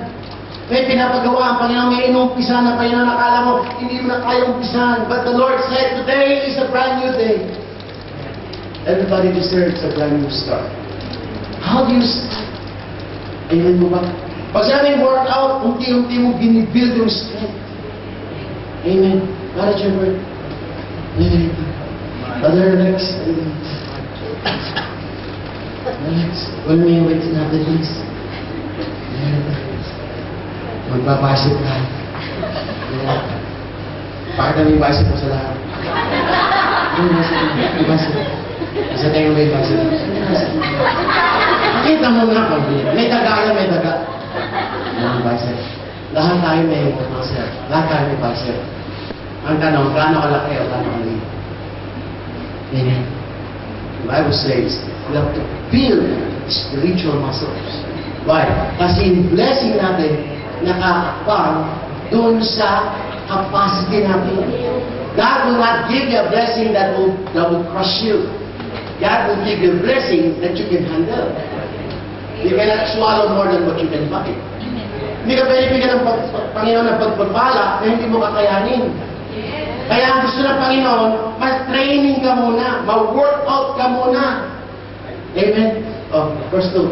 May pinapagawa ang Panginoon, may inuumpisan ng Panginoon, nakala mo hindi mo na kayang umpisan. But the Lord said, today is a brand new day. Everybody deserves a brand new start. How do you start? Amen mo ba? Pag sinabing workout, unti-unti mo binibuild yung strength. Amen. God is your word. Brother Alex. Alex, huwag mo yung weights natin, please. Magbabasip ka. Pakita mo yung bicep mo sa lahat. Yung bicep. Isa tayo may bicep. Nakita mo nga pag may daga yan, may daga. Yung bicep. Lahat tayo may bicep. Lahat tayo may bicep. Ang tanong, gaano kalaki o gaano kaliit? Amen. The Bible says, we have to build spiritual muscles. Why? Kasi in blessing natin, nakakapang doon sa capacity natin. God will not give you a blessing that will crush you. God will give you a blessing that you can handle. You cannot swallow more than what you can buy. Hindi ka pwede bigyan ng Panginoon ng pagpapala na hindi mo kakayanin. Kaya ang gusto ng Panginoon, mas training ka muna, ma-workout ka muna. Amen? Oh, verse 2.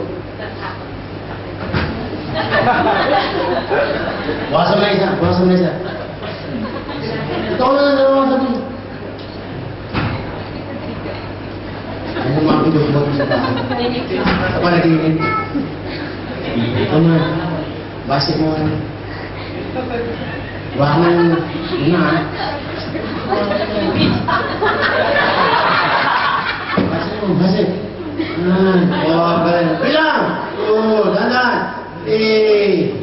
Bukasan na isa, bukasan na isa. Ito na naman sabihin. Ano mga pinagbago sa bahay? Ako nagiging. Ito na. Basic mo na. Wala na na. Basic. Bilang! 2, dahan-dahan. 3,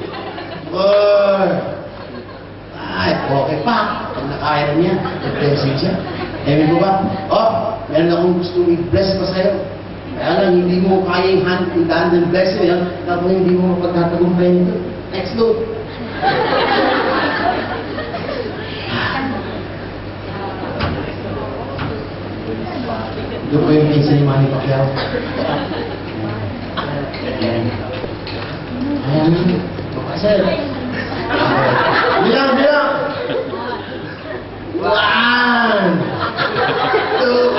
4, 5. Okay pa. Pag nakaya na niya, blessing siya. Amen po ba? Oh, meron akong gustong i-bless pa sa'yo. Kaya lang, hindi mo kaya yung hand and blessing yan, tapos hindi mo mapagtatagumpayin ito. Next load. Doon po yung pinsan ni Manny Pacquiao. Ayan. Sir. Bilang. 1, 2.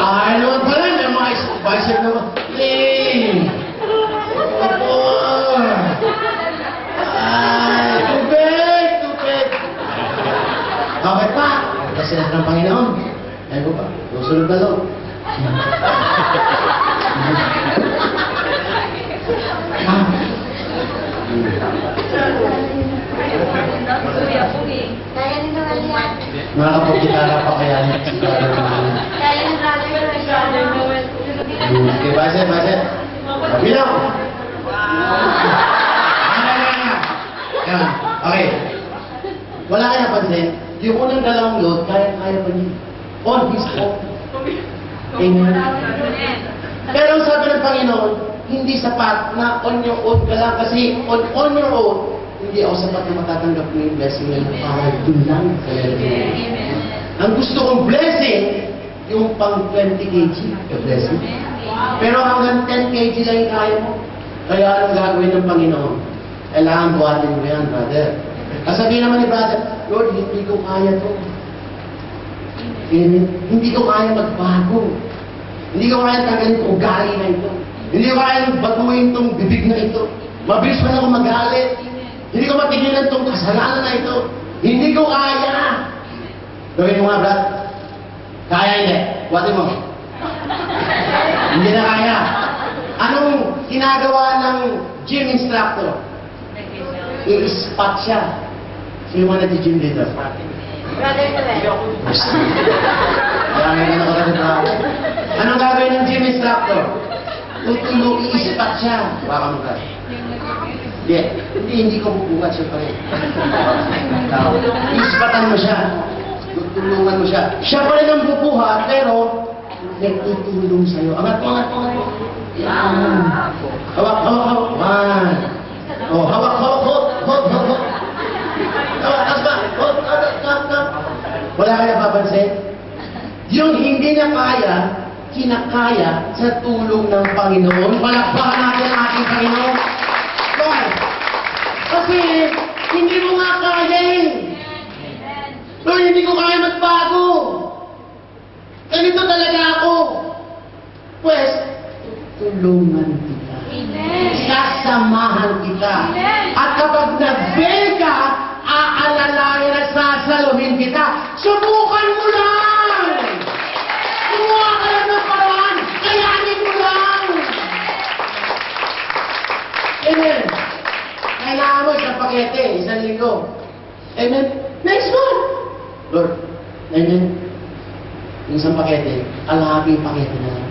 Ay, naman pala. May mga bicep naman. 3, 4. Tubig. Okay pa. Kasi ng Panginoon. Ayan ko pa. Susunod na loob. Kaya ni naman yan. Nakakapag-gitara pa kaya niya. Kaya ni brother Noel. Okay, bicep. Bilang. Okay. Wala kayo napansin. Yung unang dalawang load, kaya pa niya. On his own. Amen. Pero sabi ng Panginoon, hindi sapat na on your own ka lang. Kasi on your own, hindi ako sapat na matatanggap mo yung blessing na para dun lang. Ang gusto kong blessing, yung pang 20 kg na blessing. Pero hanggang 10 kg lang yung kaya mo. Kaya anong gagawin ng Panginoon? Kailangan buhatin mo yan, brother. Ang sabihin naman ni brother, Lord, hindi ko kaya to. Hindi ko kaya magbago. Hindi ko kaya tanggalin itong ugali na ito. Hindi ko kaya batuhin itong bibig na ito. Mabilis man ako magalit. Hindi ko matigilan itong kasalanan na ito. Hindi ko kaya. Gawin mo nga, Brad. Kaya hindi. Buhatin mo. Hindi na kaya. Anong ginagawa ng gym instructor? I-spot siya. Sino mo nag-gym dito? Brother Noel. Marami na nakakalimutan. Anong gagawin ng gym instructor? Tutulong, i-spot siya. Baka mo ka. Hindi ko bubuhat siya pa rin. I-spotan mo siya. Tutulungan mo siya. Siya pa rin ang bubuhat, pero nagtutulong sa'yo. Angat mo, angat mo, angat mo. Yan. Hawak, hawak, hawak. One. Oh, hawak, hawak, hawak, hawak, hawak. Hawak, asma. Hawak, hawak, hawak, hawak. Wala ka napapansin? Yung hindi na kaya, kinakaya sa tulong ng Panginoon. Palakpakan natin ang ating Panginoon. Why? Kasi hindi mo nga kaya eh. Lord, hindi ko kaya magbago. Ganito talaga ako. Pues, tulungan kita. Sasamahan kita. At kapag nag-fail ka, aalalayan at sasaluhin kita. Subukan mo lang! Kumuha ka lang ng paraan. Kayanin mo lang! Amen. Kailangan mo isang pakete, isang linggo. Amen. Next one! Lord, amen. Yung isang pakete, alahaping pakete na lang.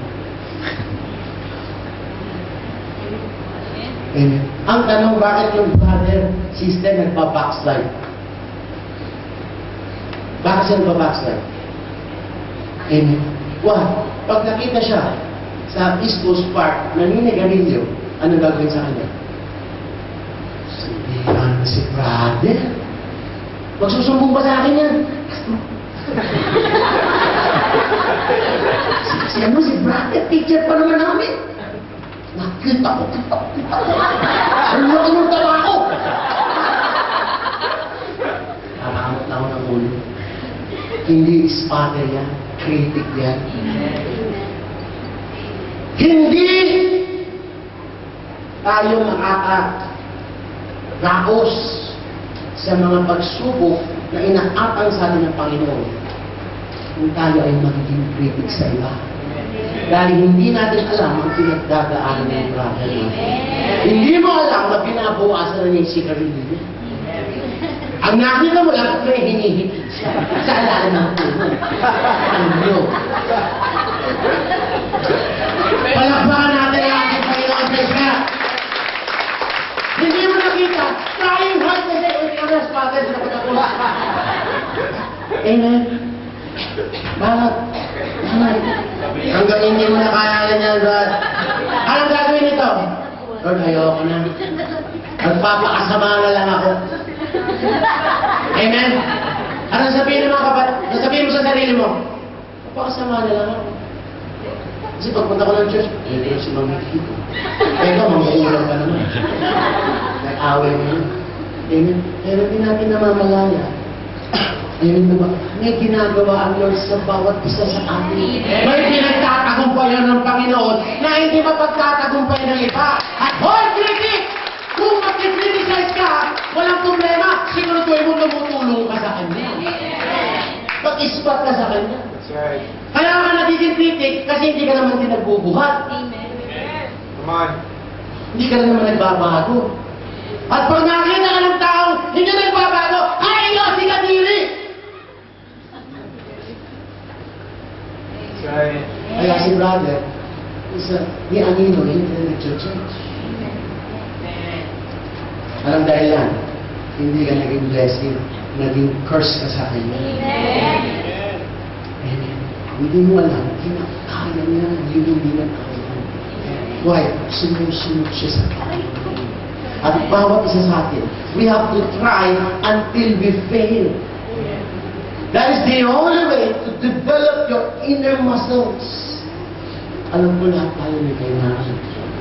Amen. Ang tanong, bakit yung brother, sister, nagpa-backslide? Bakit siya nagpa-backslide? Amen. Why? Pag nakita siya sa East Coast Park, naninigarilyo, ano gagawin sa kanya? Sabihan si brother. Magsusumbong ba sa akin yan? si brother, teacher pa naman namin. Nakita ko. Ang laki ng tawa ko. Nakakamot na ako ng ulo. Hindi spotter yan. Critic yan. Hindi tayo makakaraos sa mga pagsubok na inaatang sa atin ng Panginoon kung tayo ay magiging critic sa iba. Dahil hindi natin alam ang pinagdadaanan ng brother natin. Hindi mo alam na binabawasan na niya yung sigarilyo niya. Ang nakita mo lang, may hinihigit siya sa alaala ng puno. Ano? Palakpakan natin ang ating Panginoon sa siya. Hindi mo nakita, trying hard na siya, hindi ka na spotter sa pagkakuha. Amen. Bakit? Hanggang hindi mo na kaya niya, Lord. Anong gagawin nito? Lord, ayoko na. Magpapakasama na lang ako. Amen? Anong sabihin ng mga kapatid? Sabihin mo sa sarili mo, magpapakasama na lang ako. Kasi pagpunta ko ng church, eh, si Mami Kiko. Ito, mamuulang ka naman. Nag-away mo yun. Amen? Pero di natin namamalaya. Amen ba? May ginagawa ang Lord sa bawat isa sa atin. May pinagtatagumpayan ng Panginoon na hindi mapagtatagumpayan ng iba. At all critic! Kung mag-criticize ka, walang problema. Siguraduhin mo tumutulong ka sa Kanya. Pag-ispat ka sa Kanya. Kaya ka nagiging critic kasi hindi ka naman din nagbubuhat. Come on. Hindi ka naman nagbabago. At pag nakita ka ng tao, hindi nagbabago, ayaw si Kadiri! Kaya si brother, ni Anino, hindi na nag-church. Anong dahilan? Hindi ka naging blessing, naging curse ka sa kanya. Amen. Hindi mo alam, kinakaya niya, hindi na kaya. Why? Sumusunod siya sa Panginoon. At bawat isa sa atin, we have to try until we fail. That is the only way to develop your inner muscles. Alam ko lahat tayo may kailangan.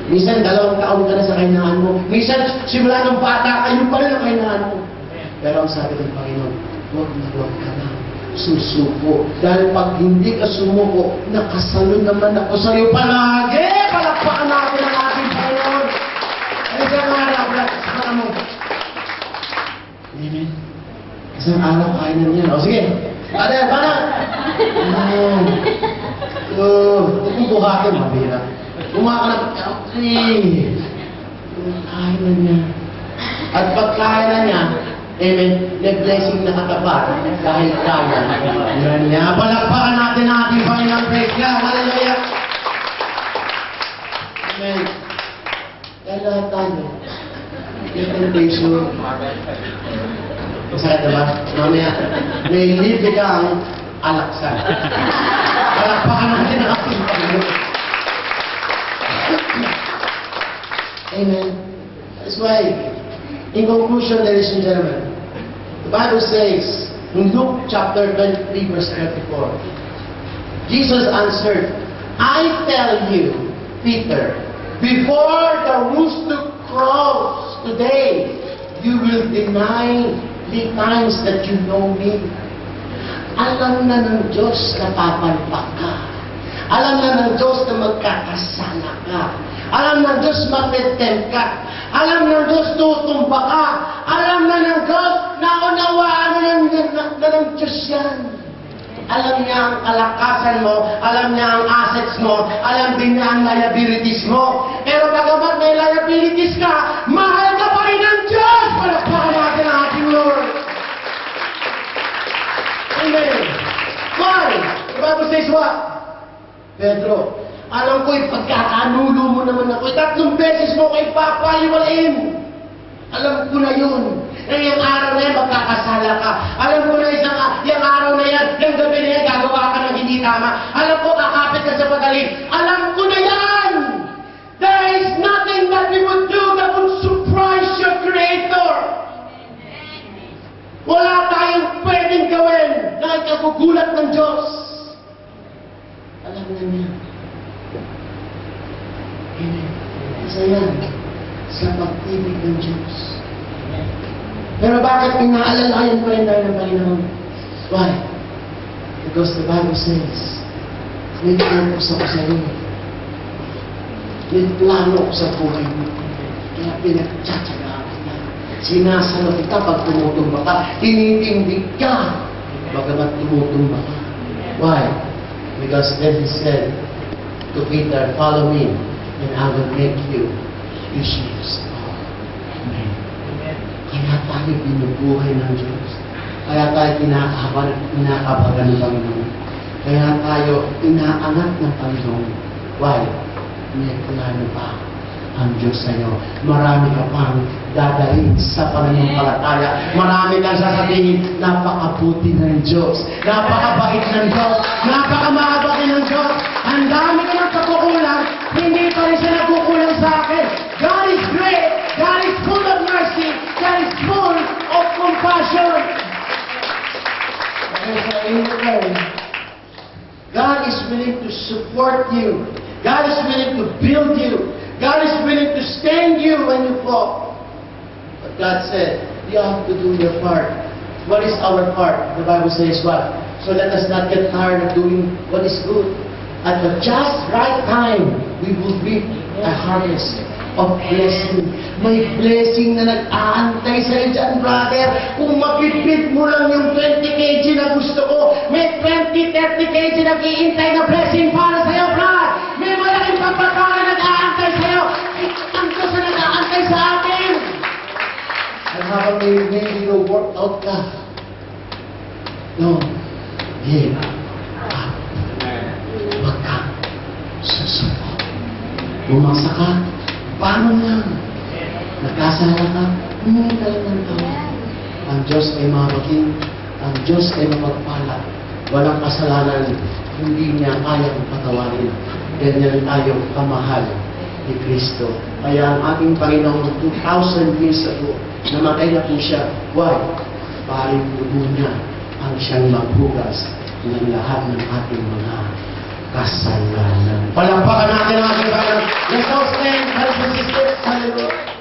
Minsan, 2 taon ka na sa kailangan mo. Minsan, simula ng bata, ayun pa rin ang kailangan mo. Pero ang sabi ng Panginoon, huwag na huwag ka na. susuko. Dahil pag hindi ka sumuko, nakasalo naman ako sa iyo palagi. Palakpakan natin ang ating Panginoon. Isang araw, palakpakan mo. Amen. Isang araw, kain na niya. O sige. Ate, parang. Huwag mong buhatin, mabira. Umakanap. Okay. Kain na niya. At pagkain na niya, amen, may blessing na katapat dahil kaya. Yan niya. Palakpakan natin ang ating Panginoon. Praise God. Hallelujah. Amen. Dahil lahat tayo, may temptation. Masaya diba? Mamaya, may libre kang alaksan. Palakpakan natin ang ating Panginoon. Amen. That's why, in conclusion, ladies and gentlemen, the Bible says in Luke chapter 23, verse 34, Jesus answered, I tell you, Peter, before the rooster crows today, you will deny 3 times that you know me. Alam na ng Diyos na papalpak ka. Alam na ng Diyos na magkakasala ka. Alam ng Diyos matitem ka. Alam ng Diyos tutumba ka. Alam na ng Diyos na unawaan na ng Diyos yan. Alam niya ang kalakasan mo. Alam niya ang assets mo. Alam din niya ang liabilities mo. Pero bagamat may liabilities ka, mahal ka pa rin ng Diyos. Palakpakan natin ang ating Lord. Amen. Why? The Bible says what? Pedro, alam ko ipagkakanulo mo naman ako. 3 beses mo ko ipapaliwalain. Alam ko na yun. Na yung araw na yan, magkakasala ka. Alam ko na yung araw na yan, yung gabi na yan, gagawa ka ng hindi tama. Alam ko, kakapit ka sa pagaling. Alam ko na yan! There is nothing that we would do that would surprise your Creator. Wala tayong pwedeng gawin na ikagugulat ng Diyos. Alam na niya. Amen. Isa yan sa pag-ibig ng Diyos. Pero bakit inaalalayan pa rin tayo ng Panginoon? Why? Because the Bible says, may purpose ako sa iyo. May plano ako sa buhay mo. Kaya pinagtsatsagaan kita. Sinasalo kita pag tumutumba ka. Tinitindig ka. Bagamat tumutumba ka. Why? Because then He said to Peter, follow me, and I will make you fishers of men. Kaya tayo binubuhay ng Diyos. Kaya tayo kinakabagan ng Panginoon. Kaya tayo inaangat ng Panginoon. Why? May plano pa ang Diyos sa iyo. Marami ka pang dadalhin sa pananampalataya. Marami kang sasabihin, napakabuti ng Diyos. Napakabait ng Diyos. Napakamahaba ng Diyos. Ang dami ka ng pagkukulang, hindi pa rin siya nagkukulang sa akin. God is great. God is full of mercy. God is full of compassion. God is willing to support you. God is willing to build you. God is willing to stand you when you fall. But God said, you have to do your part. What is our part? The Bible says what? So let us not get tired of doing what is good. At the just right time, we will reap a harvest of blessing. May blessing na nag-aantay sa'yo dyan, brother. Kung mapipit mo lang yung 20 kg na gusto ko, may 20-30 kg na nag-iintay na blessing para sa'yo, brother. May malaking pagpapala na nag-aantay sa'yo. Ang Diyos na nag-aantay sa atin. At habang may work out ka, no, give up. Huwag ka susuko. Bumasa ka, paano lang? Nagkasala ka, humingi ka lang ng tawad. Ang Diyos ay mabuting, ang Diyos ay mapagpala. Walang kasalanan, hindi niya kayang patawarin. Ganyan tayo kamahal ni Kristo. Kaya ang ating Panginoon 2,000 years ago, namatay na po siya. Why? Paring dugo niya ang siyang maghugas ng lahat ng ating mga kasalanan. Palakpakan natin ang ating Panginoon. Let's all stand, brothers and sisters. Hallelujah.